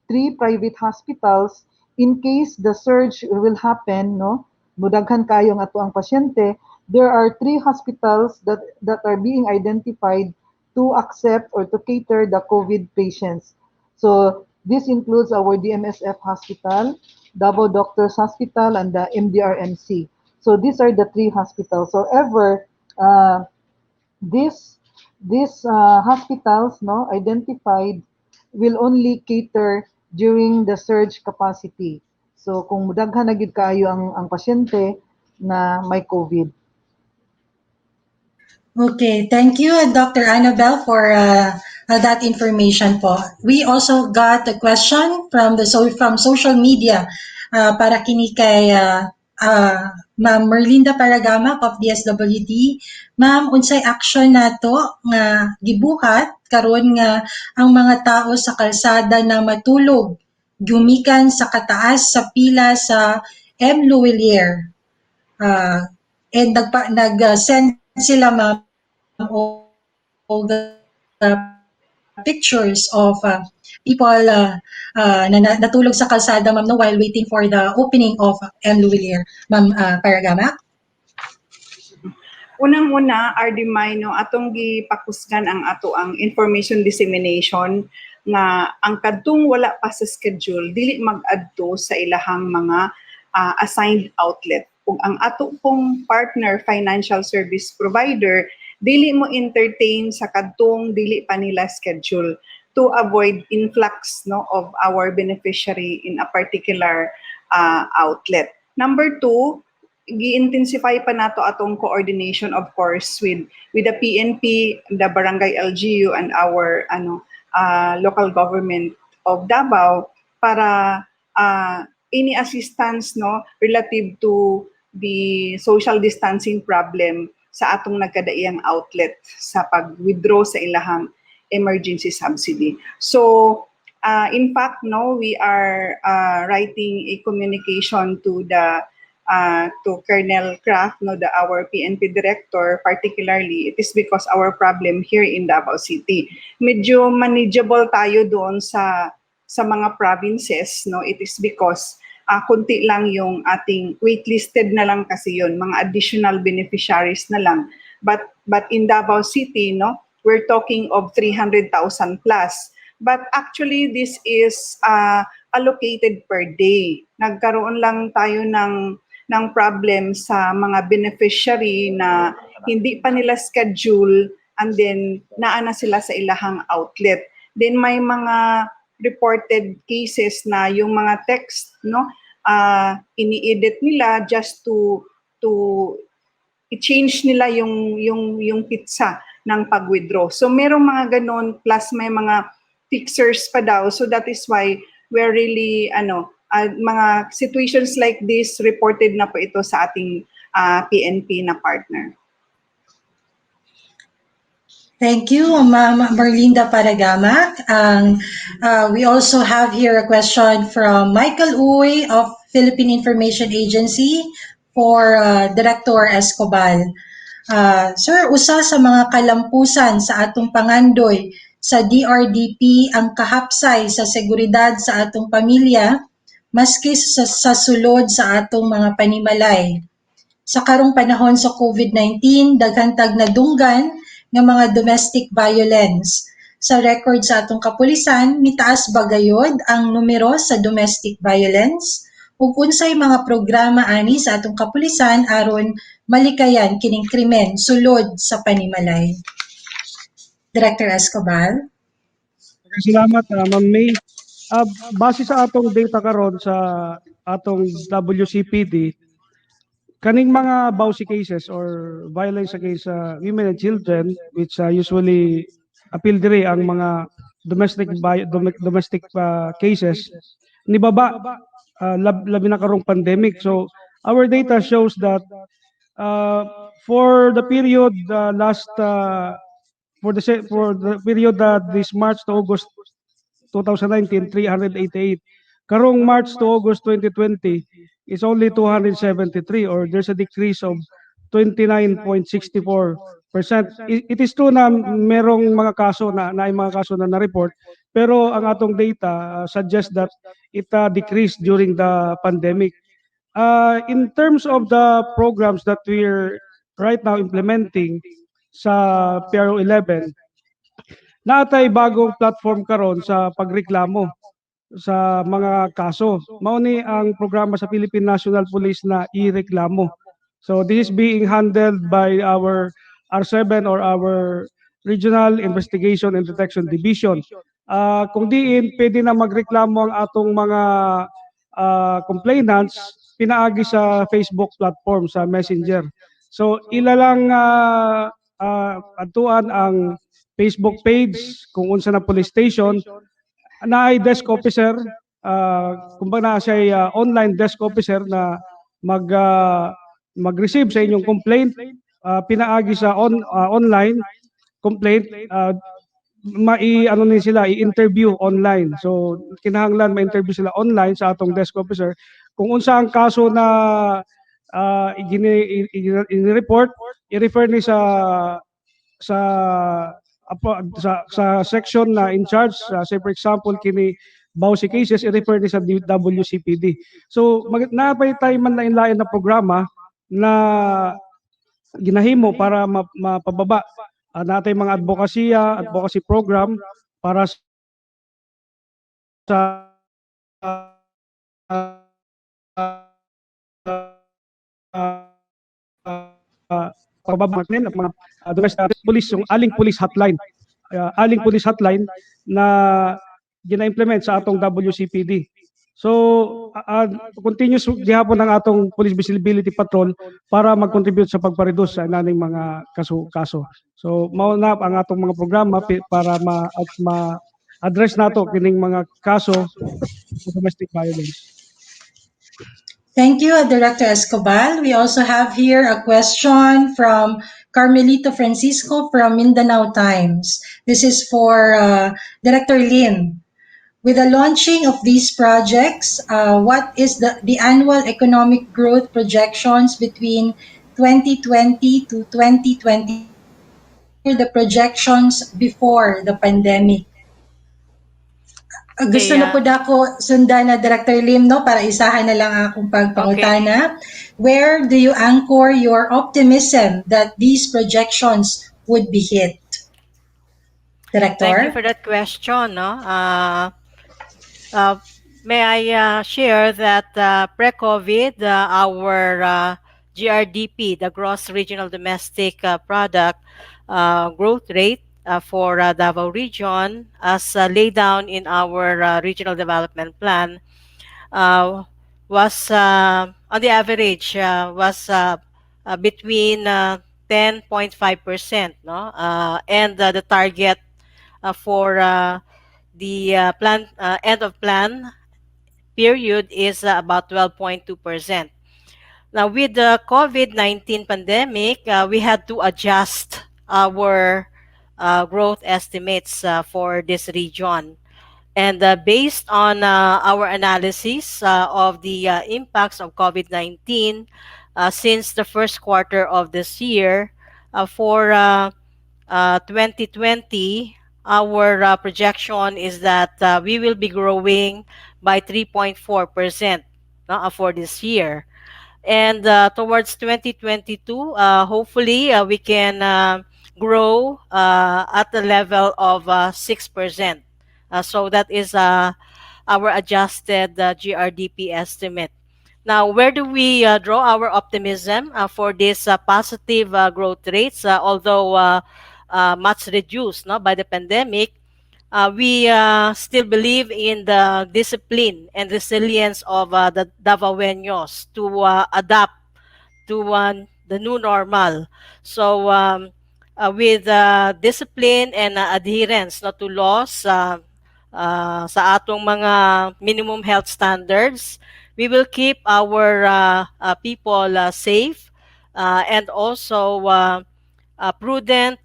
3 private hospitals in case the surge will happen, no? Mudaghan kayo nga ato ang pasyente, there are 3 hospitals that are being identified to accept or to cater the COVID patients. So this includes our DMSF hospital, Davao Doctors Hospital, and the MDRMC. So these are the 3 hospitals. However, these hospitals no identified will only cater during the surge capacity. So kung mudaghan na gid kaayo ang pasyente na may COVID. Okay, thank you, Dr. Annabel, for that information po. We also got a question from from social media para kini kay Ma'am Merlinda Paragamak of DSWD. Ma'am, unsay action nato nga gibuhat karon nga ang mga tao sa kalsada na matulog gumikan sa kataas sa pila sa M. Luwilier. And nag-send sila, ma'am, all the pictures of people na natulog sa kalsada, ma'am, no, while waiting for the opening of M. Luwilier. Ma'am Paragamak? Unang-una, RDMI, no, atong gipakusgan ang ato ang information dissemination nga ang kadtong wala pa sa schedule dili mag-adto sa ilahang mga assigned outlet. Kung ang ato pong partner financial service provider dili mo entertain sa kadtong dili pa nila schedule to avoid influx no of our beneficiary in a particular outlet. Number 2, gi-intensify pa nato atong coordination of course with the PNP, the Barangay LGU and our local government of Davao para any assistance no relative to the social distancing problem sa atong nagkadaiyang outlet sa pag-withdraw sa ilahang emergency subsidy. So in fact no, we are writing a communication to the to Colonel Kraft, no, our PNP director, particularly, it is because our problem here in Davao City. Medyo manageable tayo doon sa mga provinces, no. It is because kunti lang yung ating waitlisted na lang kasi yun, mga additional beneficiaries na lang. But in Davao City, no, we're talking of 300,000 plus. But actually, this is allocated per day. Nagkaroon lang tayo ng problem sa mga beneficiary na hindi pa nila schedule and then naana sila sa ilahang outlet. Then may mga reported cases na yung mga text no ini-edit nila just to i-change nila yung pizza ng pag-withdraw. So merong mga ganon plus may mga fixers pa daw. So that is why we're really mga situations like this reported na po ito sa ating PNP na partner. Thank you, Ma'am Marlinda Paragamak. We also have here a question from Michael Uy of Philippine Information Agency for Director Escobar. Sir, usa sa mga kalampusan sa atong pangandoy sa DRDP ang kahapsay sa seguridad sa atong pamilya maski sa sulod sa atong mga panimalay. Sa karong panahon sa COVID-19, daghang tag nadunggan nga mga domestic violence. Sa record sa atong kapulisan, mitaas ba gayod ang numero sa domestic violence? Ug unsay mga programa ani sa atong kapulisan aron malikayan kining krimen sulod sa panimalay? Director Escobar. Salamat, Ma'am May. Base sa atong data karon sa atong WCPD, kaning mga bawsi cases or violence against women and children, which usually appeal diri ang mga domestic cases, nibaba labi na karong pandemic. So our data shows that for the period for the period this March to August 2019, 388. Karong March to August 2020 is only 273, or there's a decrease of 29.64%. It is true na merong mga kaso na na-report, pero ang atong data suggests that it decreased during the pandemic. In terms of the programs that we're right now implementing sa PRO 11, naatay bagong platform karon sa pagreklamo sa mga kaso. Mao ni ang programa sa Philippine National Police na ireklamo. So this is being handled by our R7 or our Regional Investigation and Detection Division. Kung diin, pwede na magreklamo ang atong mga complainants pinaagi sa Facebook platform, sa Messenger. So ilalang atuan ang Facebook page kung unsa na police station, na ay desk officer, kumbaga na siya online desk officer na mag-receive sa inyong complaint, pinaagi sa online complaint, i-interview online. So kinahanglan ma-interview sila online sa atong desk officer kung unsa ang kaso na i-report, i-refer ni sa section na in charge, say for example kini bawsi cases, i-refer ni sa WCPD. So napay tayo man lain-lain na programa na ginahimo para mapababa natay mga advocacy program para sa pagbabakin ng mga domestic police, yung aling police hotline na gina-implement sa atong WCPD. So continuous gihapon ang atong police visibility patrol para mag-contribute sa pagpa-reduce sa naning mga kaso. So mao na ang atong mga programa para address nato kining mga kaso sa domestic violence. Thank you, Director Escobar. We also have here a question from Carmelito Francisco from Mindanao Times. This is for Director Lim. With the launching of these projects, what is the annual economic growth projections between 2020 to 2024? What were the projections before the pandemic? Gusto Okay, na po dako sundan na Director Lim, no, para isahan na lang akong okay. pagpangutana. Where do you anchor your optimism that these projections would be hit? Thank you for Director? that question. No? Uh, may I share that pre-COVID, our GRDP, the gross regional domestic product growth rate for Davao region, as laid down in our regional development plan, uh, was on the average was between 10.5%, no? And the target for the plan end of plan period is about 12.2%. Now, with the COVID-19 pandemic, we had to adjust our growth estimates for this region. And based on our analysis of the impacts of COVID-19 since the first quarter of this year, for 2020, our projection is that we will be growing by 3.4% for this year. And towards 2022, hopefully we can grow at the level of 6%. So that is our adjusted GRDP estimate. Now, where do we draw our optimism for this positive growth rates, although much reduced, no, by the pandemic? We still believe in the discipline and resilience of the Davaoenos to adapt to the new normal. So, with discipline and adherence, no, to laws sa atong mga minimum health standards, we will keep our people safe and also prudent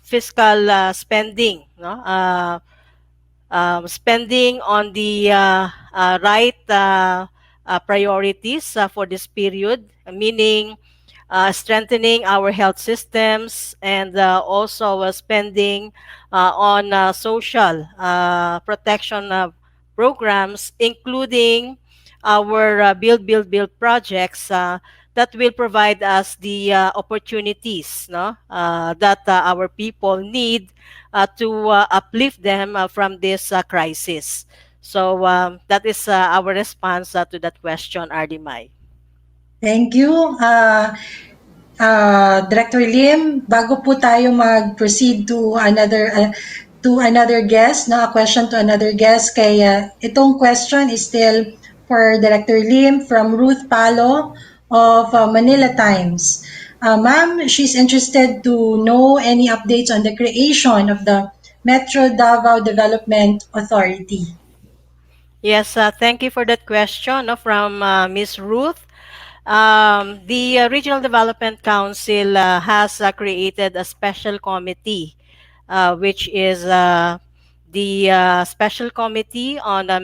fiscal spending, no? Spending on the right priorities for this period, meaning strengthening our health systems and also spending on social protection programs, including our build projects that will provide us the opportunities, no, that our people need to uplift them from this crisis. So that is our response to that question, Ardimai. Thank you. Director Lim, bago po tayo mag-proceed to another guest, no, a question to another guest, kay itong question is still for Director Lim from Ruth Palo of Manila Times. Ma'am, she's interested to know any updates on the creation of the Metro Davao Development Authority. Yes, thank you for that question, no, from Ms. Ruth. The Regional Development Council has created a special committee, which is the Special Committee on the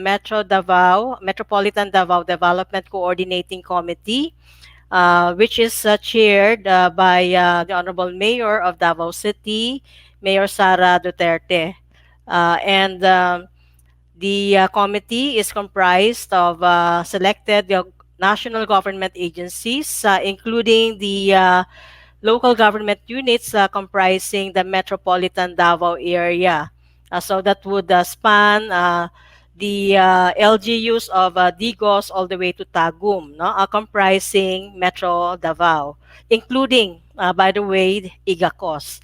Metropolitan Davao Development Coordinating Committee, which is chaired by the Honorable Mayor of Davao City, Mayor Sara Duterte. And the committee is comprised of selected national government agencies, including the local government units comprising the metropolitan Davao area. So that would span the LGUs of Digos all the way to Tagum, no? Comprising Metro Davao, including, by the way, Igacos.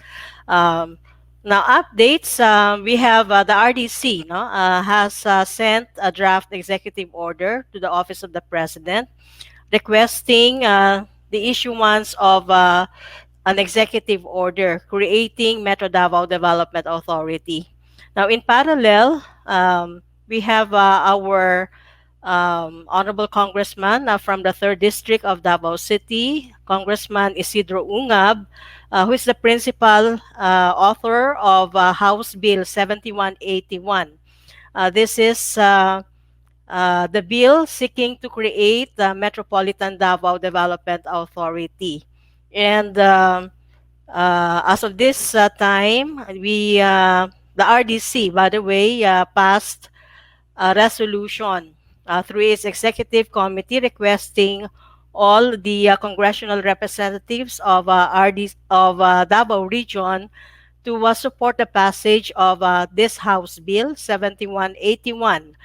Um, Now, updates, we have the RDC, no, has sent a draft executive order to the Office of the President requesting the issuance of an executive order creating Metro Davao Development Authority. Now, in parallel, we have our Honorable Congressman from the 3rd District of Davao City, Congressman Isidro Ungab, who is the principal author of House Bill 7181. This is the bill seeking to create the Metropolitan Davao Development Authority. And as of this time, the RDC, by the way, passed a resolution through its executive committee requesting all the congressional representatives of Davao region to support the passage of this House Bill 7181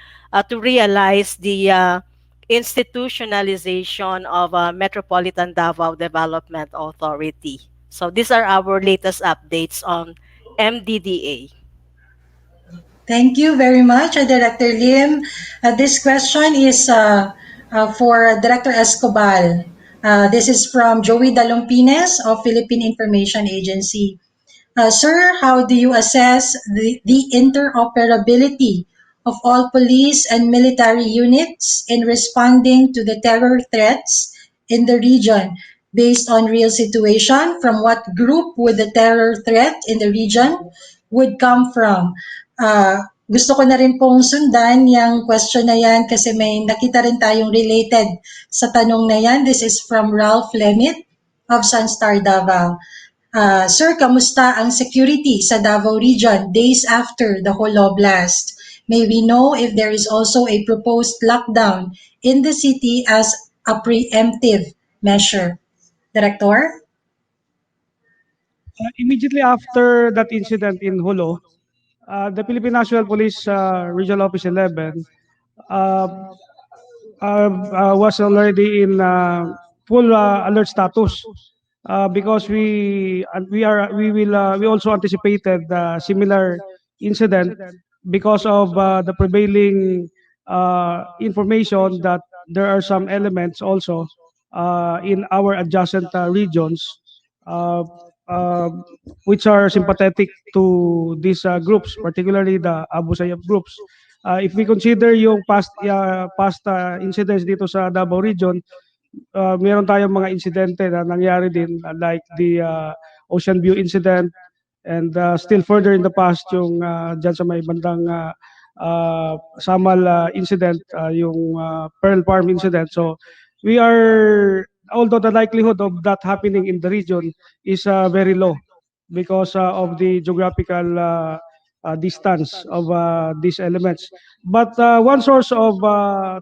to realize the institutionalization of Metropolitan Davao Development Authority. So these are our latest updates on MDDA. Thank you very much, Director Lim. This question is for Director Escobar. This is from Joey Dalumpines of Philippine Information Agency. Sir, how do you assess the interoperability of all police and military units in responding to the terror threats in the region based on real situation? From what group would the terror threat in the region would come from? Gusto ko na rin pong sundan yung question na yan kasi may nakita rin tayong related sa tanong na yan. This is from Ralph Lemit of Sunstar Davao. Sir, kamusta ang security sa Davao region days after the Holo blast? May we know if there is also a proposed lockdown in the city as a preemptive measure? Director? Immediately after that incident in Holo, the Philippine National Police Regional Office 11 uh, was already in full alert status because we also anticipated similar incident because of the prevailing information that there are some elements also in our adjacent regions uh, uh, which are sympathetic to these groups, particularly the Abu Sayyaf groups. If we consider yung past incidents dito sa Davao region, meron tayong mga insidente na nangyari din like the Ocean View incident and still further in the past yung dyan sa may bandang Samal incident, yung Pearl Farm incident. So we are, although the likelihood of that happening in the region is very low because of the geographical distance of these elements. But one source of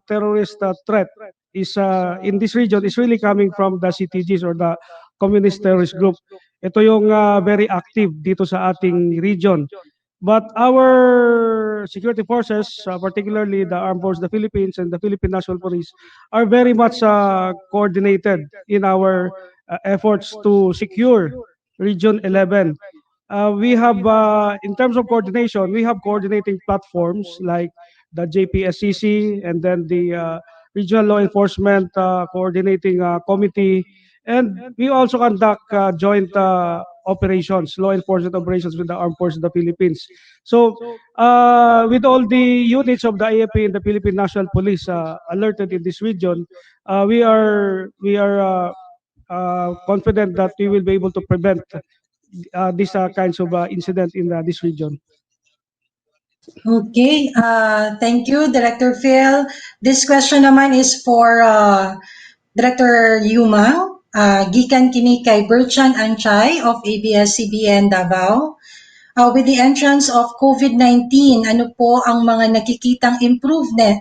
terrorist threat is in this region is really coming from the CTGs or the communist terrorist group. Ito yung very active dito sa ating region. But our security forces, particularly the Armed Forces of the Philippines and the Philippine National Police, are very much coordinated in our efforts to secure Region 11. We have, in terms of coordination, we have coordinating platforms like the JPSCC and then the Regional Law Enforcement Coordinating Committee. And we also conduct joint operations, law enforcement operations with the Armed Forces of the Philippines. So, with all the units of the AFP and the Philippine National Police alerted in this region, we are confident that we will be able to prevent these kinds of incidents in this region. Okay, thank you, Director Phil. This question naman is for Director Yuma. Gikan kini kay Berchan Anchay of ABS-CBN Davao. With the entrance of COVID-19, ano po ang mga nakikitang improvement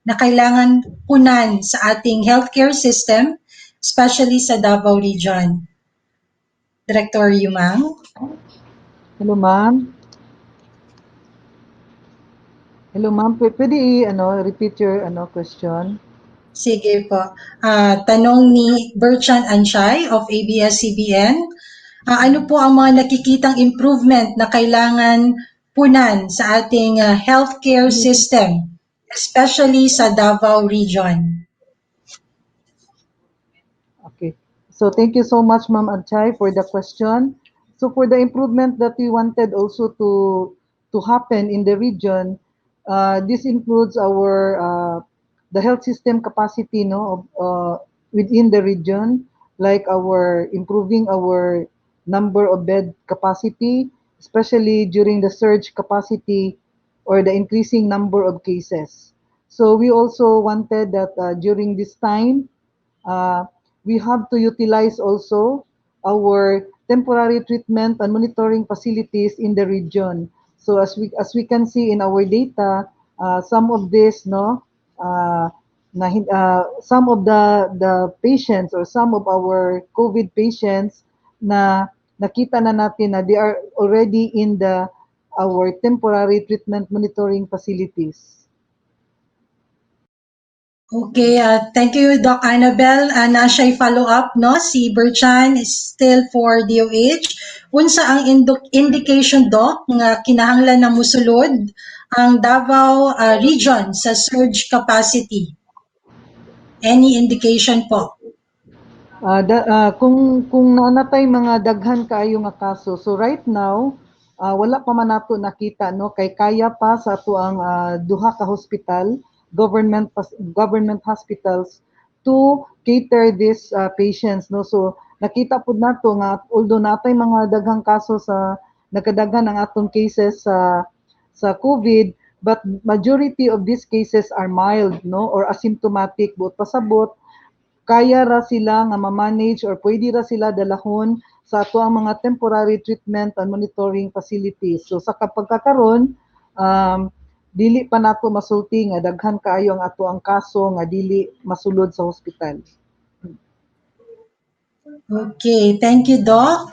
na kailangan punan sa ating healthcare system, especially sa Davao region? Director Yumang? Hello, ma'am. Hello, ma'am. Pwede repeat your question? Sige po. Tanong ni Berchan Anchay of ABS-CBN. Ano po ang mga nakikitang improvement na kailangan punan sa ating healthcare system, especially sa Davao region? Okay. So thank you so much, Ma'am Anchay, for the question. So for the improvement that we wanted also to to happen in the region. This includes our the health system capacity, no, within the region, like our improving our number of bed capacity, especially during the surge capacity or the increasing number of cases. So we also wanted that during this time, uh, we have to utilize also our temporary treatment and monitoring facilities in the region. So as we can see in our data, some of this, no, some of the patients or some of our COVID patients na nakita na natin na they are already in the our temporary treatment monitoring facilities. Okay, thank you, Doc Annabel. Na siya'y follow-up, no? Si Berchan is still for DOH. Unsa ang indication, Doc, nga kinahanglan na musulod ang Davao region sa surge capacity? Any indication po? Kung naanatay mga daghan kaayo nga kaso, so right now wala pa man nato nakita, no, kay kaya pa sa ato ang duha ka hospital, government hospitals to cater these patients, no. So nakita pud nato nga although natay mga daghang kaso sa nagkadaghan ang atong cases sa COVID, but majority of these cases are mild, no, or asymptomatic, buot pasabot kaya ra sila nga ma-manage or pwede ra sila dalahon sa ato ang mga temporary treatment and monitoring facilities. So sa pagkakaroon, dili pa nato masulti nga daghan kaayo ang ato ang kaso nga dili masulod sa hospital. Okay, thank you, Doc.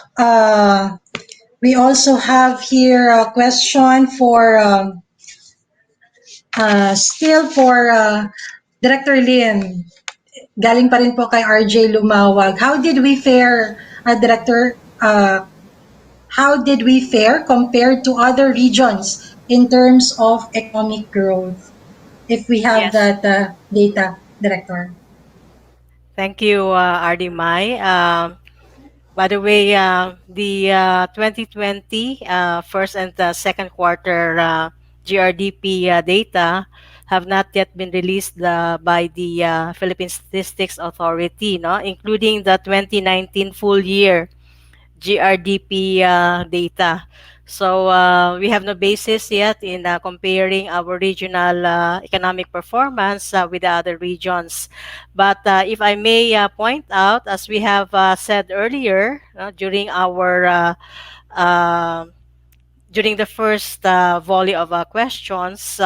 We also have here a question for still for Director Lynn. Galing pa rin po kay RJ Lumawag. How did we fare, Director? How did we fare compared to other regions in terms of economic growth? If we have Yes. that data, Director. Thank you, RD Mai. By the way, the 2020 first and second quarter GRDP data have not yet been released by the Philippine Statistics Authority, no, including the 2019 full year GRDP data. So we have no basis yet in comparing our regional economic performance with the other regions. But if I may point out, as we have said earlier during our during the first volley of questions,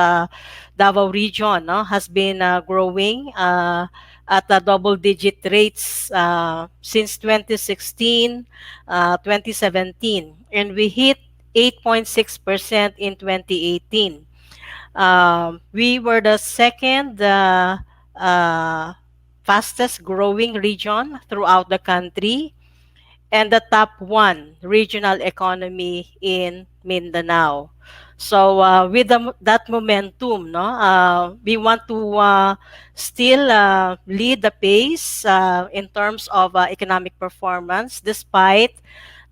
Davao region has been growing at double-digit rates since 2016, 2017, and we hit 8.6% in 2018. We were the second fastest growing region throughout the country and the top one regional economy in Mindanao. So with that momentum, we want to still lead the pace in terms of economic performance despite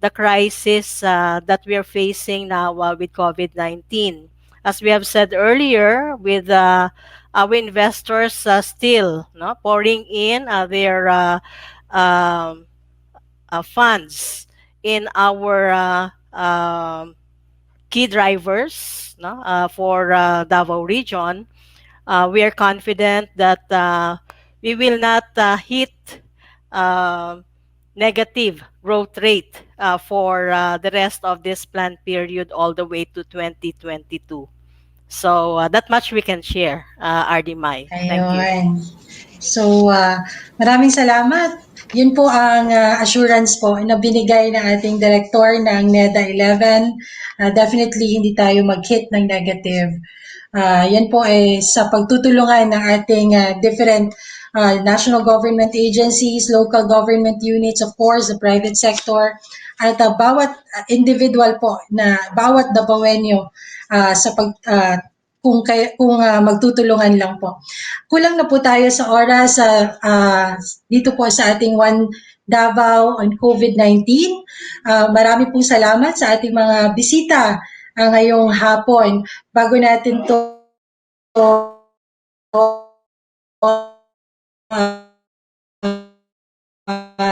the crisis that we are facing now with COVID-19. As we have said earlier, with our investors still pouring in their funds in our key drivers for Davao region, we are confident that we will not hit negative growth rate for the rest of this plan period all the way to 2022. So that much we can share, RD Mai. Thank you. Ayun. So, maraming salamat. Yun po ang assurance po na binigay ng ating director ng NEDA 11. Definitely, hindi tayo mag-hit ng negative. Yan po ay sa pagtutulungan ng ating different national government agencies, local government units, of course, the private sector, at bawat individual po na bawat Davaoenyo sa kung magtutulungan lang po. Kulang na po tayo sa oras dito po sa ating One Davao on COVID-19. Marami pong salamat sa ating mga bisita ngayong hapon. Bago natin to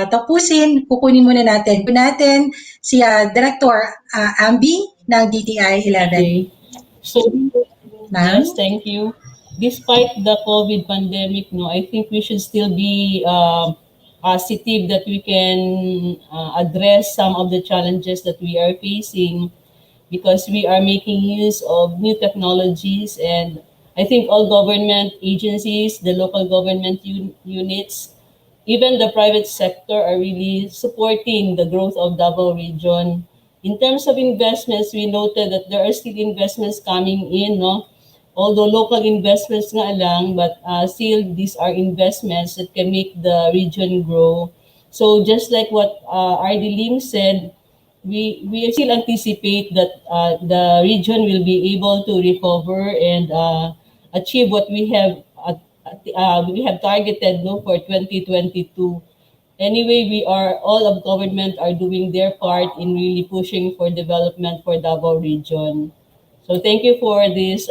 tapusin, kukunin muna natin si Director Ambi ng DTI 11. Okay. So, Ma'am? yes, thank you. Despite the COVID pandemic, no, I think we should still be positive that we can address some of the challenges that we are facing because we are making use of new technologies, and I think all government agencies, the local government units, even the private sector are really supporting the growth of Davao region. In terms of investments, we noted that there are still investments coming in, no? Although local investments nga lang, but still these are investments that can make the region grow. So just like what RD Lim said, we still anticipate that the region will be able to recover and achieve what we have targeted, no, for 2022. Anyway, we are all of government are doing their part in really pushing for development for Davao region. So thank you for this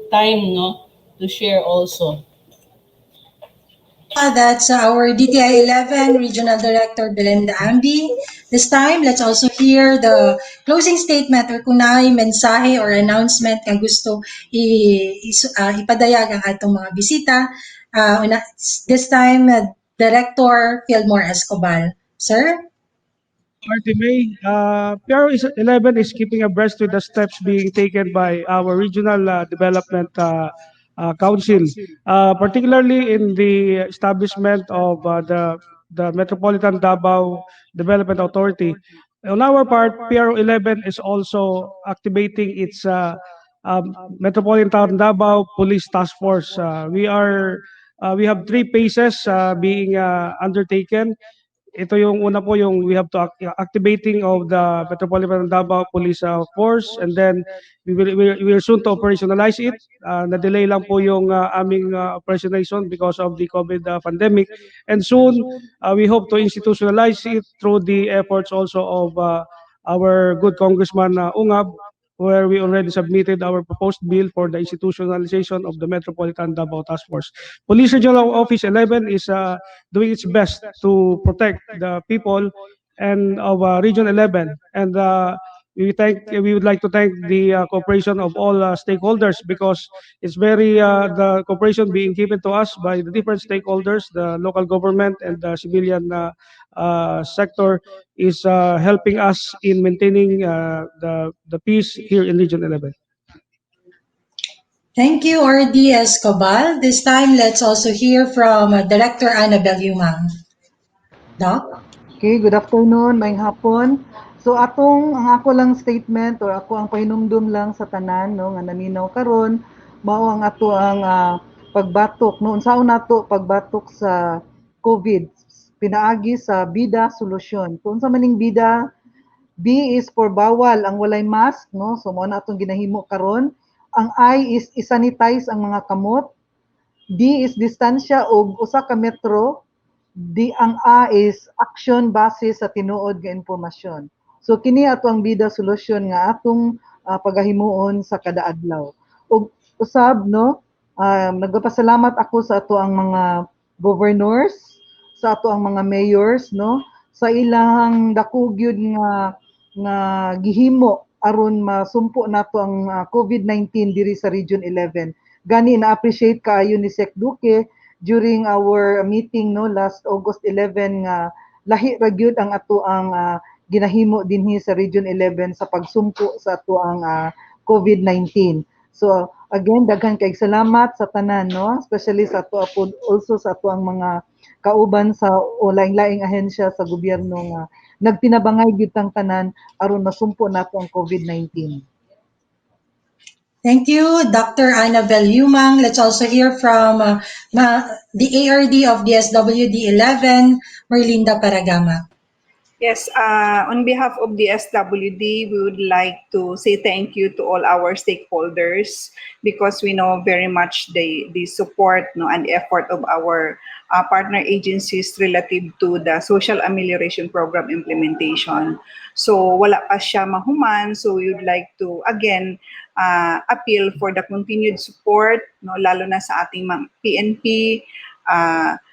time, no, to share also. That's our DTI 11 Regional Director Belinda Ambi. This time, let's also hear the closing statement or kunay mensahe or announcement na gusto ipadayag ang atong mga bisita. This time, Director Fillmore Escobar. Sir? May, PRO 11 is keeping abreast with the steps being taken by our regional development council, particularly in the establishment of the Metropolitan Davao Development Authority. On our part, PRO 11 is also activating its Metropolitan Davao Police Task Force. We have three phases being undertaken. Ito yung una po yung we have to activating of the Metropolitan Davao Police Force, and then we are soon to operationalize it. Na-delay lang po yung aming operationalization because of the COVID pandemic, and soon we hope to institutionalize it through the efforts also of our good Congressman Ungab, where we already submitted our proposed bill for the institutionalization of the Metropolitan Davao Task Force. Police Regional Office 11 is doing its best to protect the people and of Region 11. And we would like to thank the cooperation of all stakeholders, because it's very the cooperation being given to us by the different stakeholders, the local government and the civilian sector is helping us in maintaining the peace here in Region 11. Thank you, RD Escobar. This time, let's also hear from Director Annabel Yumang. Doc? Okay, good afternoon, maayong hapon. So ang ako lang statement or ako ang pahinumdum lang sa tanan, no, nga naminaw karon, mao ang ato ang pagbatok, no, unsaon nato pagbatok sa COVID, pinaagi sa bida solusyon. Kung unsa maning bida, B is for bawal ang walay mask, no, so mao na atong ginahimo karon. Ang I is isanitize ang mga kamot. D is distansya og usa ka metro. Ang A is action base sa tinuod nga impormasyon. So kini ato ang bida solusyon nga atong pagahimuon sa kada adlaw. Ug usab, no, nagpasalamat ako sa ato ang mga governors, sa ato ang mga mayors, no, sa ilang dako gyud nga gihimo aron masumpo nato ang COVID-19 diri sa Region 11. Gani na-appreciate kaayo ni Sec Duque during our meeting, no, last August 11 nga lahi ra gyud ang ato ang ginahimo dinhi sa Region 11 sa pagsumpo sa ato ang COVID-19. So again, daghan kay salamat sa tanan, no, especially sa ato also sa ato ang mga kauban sa laing-laing ahensya sa gobyerno nga nagtinabangay gyud tang tanan aron masumpo nato ang COVID-19. Thank you, Dr. Annabel Yumang. Let's also hear from the ARD of DSWD 11, Merlinda Paragama. Yes, on behalf of the SWD, we would like to say thank you to all our stakeholders because we know very much the support no, and effort of our partner agencies relative to the social amelioration program implementation. So wala pa siya mahuman, so we would like to again appeal for the continued support, no, lalo na sa ating mga PNP,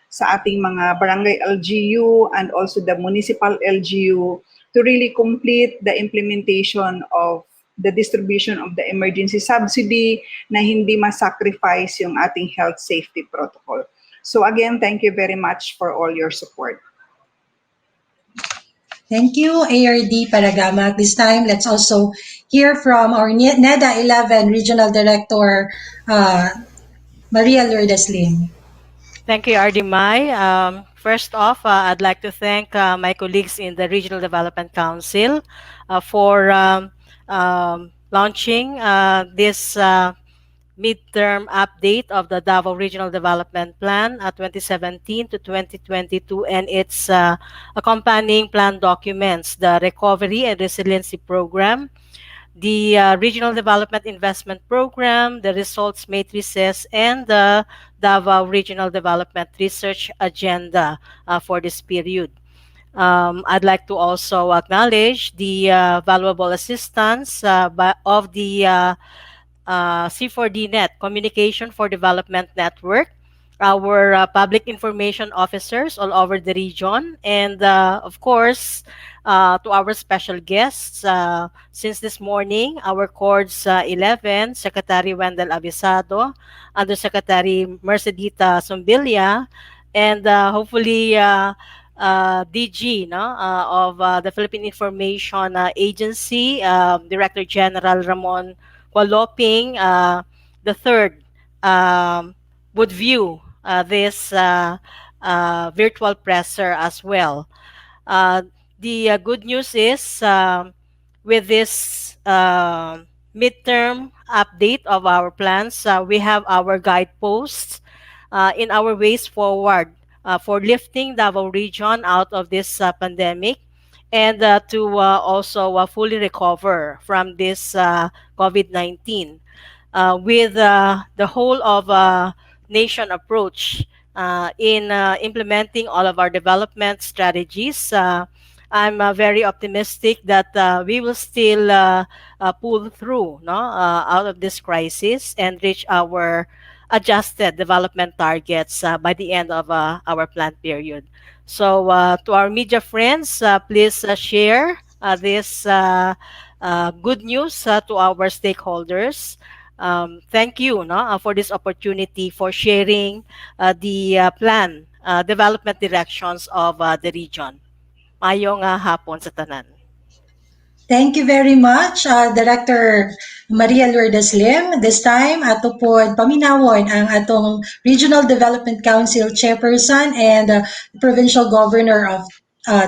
sa ating mga barangay LGU and also the municipal LGU to really complete the implementation of the distribution of the emergency subsidy na hindi ma-sacrifice yung ating health safety protocol. So again, thank you very much for all your support. Thank you, ARD Paragama. At this time, let's also hear from our NEDA 11 Regional Director, Maria Lourdes Lim. Thank you, RD Mai. First off, I'd like to thank my colleagues in the Regional Development Council for launching this midterm update of the Davao Regional Development Plan 2017 to 2022 and its accompanying plan documents, the Recovery and Resiliency Program, the Regional Development Investment Program, the results matrices, and the Davao Regional Development Research Agenda for this period. I'd like to also acknowledge the valuable assistance of the C4D-NET, Communication for Development Network, our public information officers all over the region, and of course, to our special guests. Since this morning, our Cords 11, Secretary Wendell Avisado, Undersecretary Mercedita Zumbilya, and hopefully DG of the Philippine Information Agency, Director General Ramon Waloping the third would view this virtual presser as well. The good news is with this midterm update of our plans, we have our guideposts in our ways forward for lifting Davao region out of this pandemic and to also fully recover from this COVID-19 with the whole of nation approach in implementing all of our development strategies. I'm very optimistic that we will still pull through out of this crisis and reach our adjusted development targets by the end of our plan period. So to our media friends, please share this good news to our stakeholders. Thank you for this opportunity for sharing the plan development directions of the region. Mayong hapon sa tanan. Thank you very much, Director Maria Lourdes Lim. This time, ato po paminawon ang atong Regional Development Council Chairperson and Provincial Governor of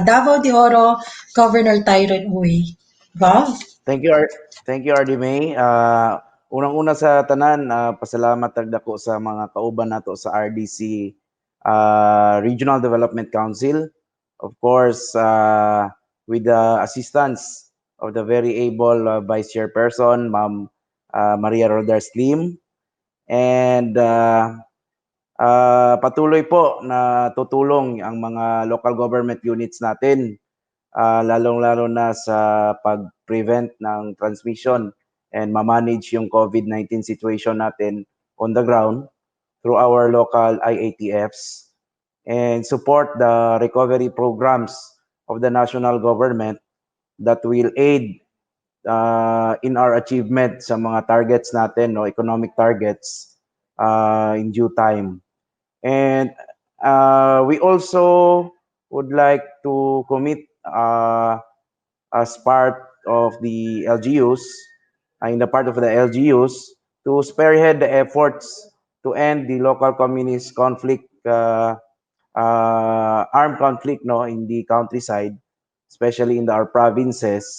Davao de Oro, Governor Tyrone Uy. Gov? Thank you, thank you, RD May. Unang-una sa tanan, pasalamat tagdako sa mga kauban nato sa RDC Regional Development Council. Of course, with the assistance of the very able Vice-Chairperson, Ma'am Maria Lourdes Lim. And patuloy po na tutulong ang mga local government units natin, lalong-lalo na sa pag-prevent ng transmission and ma-manage yung COVID-19 situation natin on the ground through our local IATFs and support the recovery programs of the national government that will aid in our achievement sa mga targets natin, economic targets in due time. And we also would like to commit as part of the LGUs, in the part of the LGUs, to spearhead the efforts to end the local communist conflict, armed conflict in the countryside, especially in our provinces,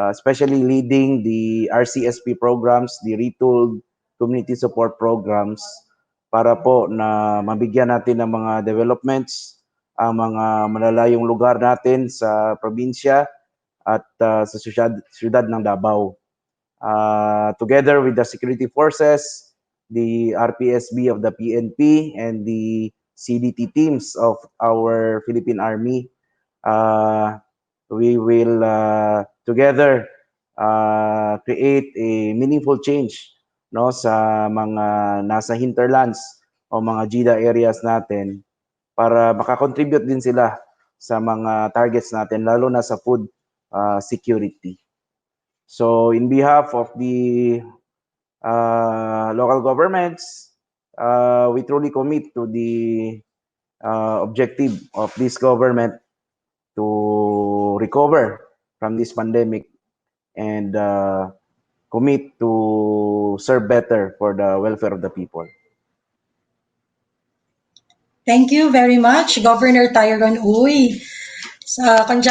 especially leading the RCSP programs, the retooled community support programs, para po na mabigyan natin ng mga developments ang mga malalayong lugar natin sa probinsya at sa siyudad ng Davao. Together with the security forces, the RPSB of the PNP, and the CDT teams of our Philippine Army, we will together create a meaningful change, no, sa mga nasa hinterlands o mga GIDA areas natin para makakontribute din sila sa mga targets natin, lalo na sa food security. So in behalf of the local governments, we truly commit to the objective of this government to recover from this pandemic and commit to serve better for the welfare of the people. Thank you very much, Governor Tyron Uy.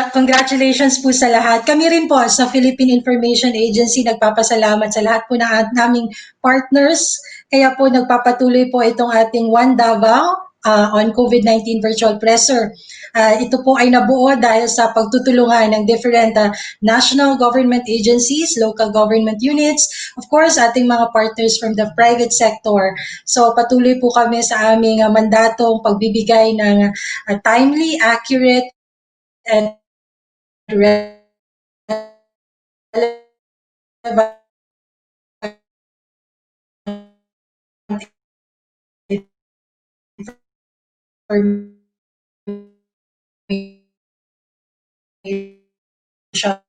Congratulations po sa lahat. Kami rin po sa Philippine Information Agency nagpapasalamat sa lahat po na naming partners. Kaya po nagpapatuloy po itong ating One Davao on COVID-19 Virtual Presser. Ito po ay nabuo dahil sa pagtutulungan ng different national government agencies, local government units, of course, ating mga partners from the private sector. So patuloy po kami sa aming mandatong pagbibigay ng timely, accurate, and relevant information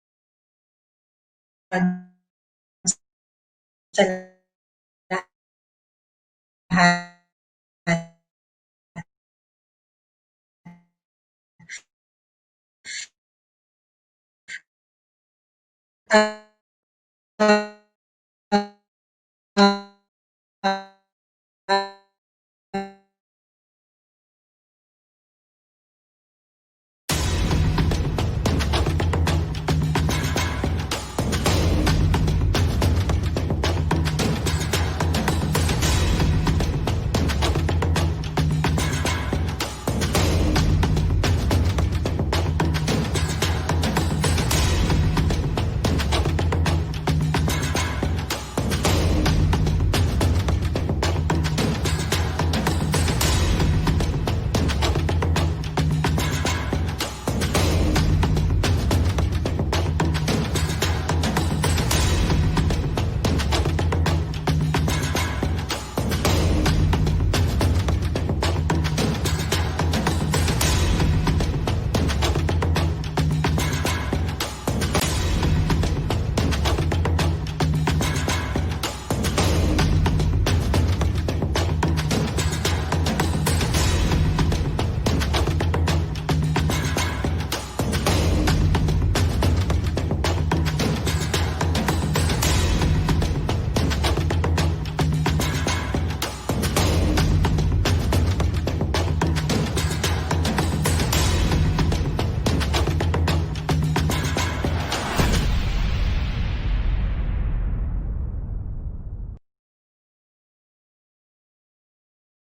sa lahat.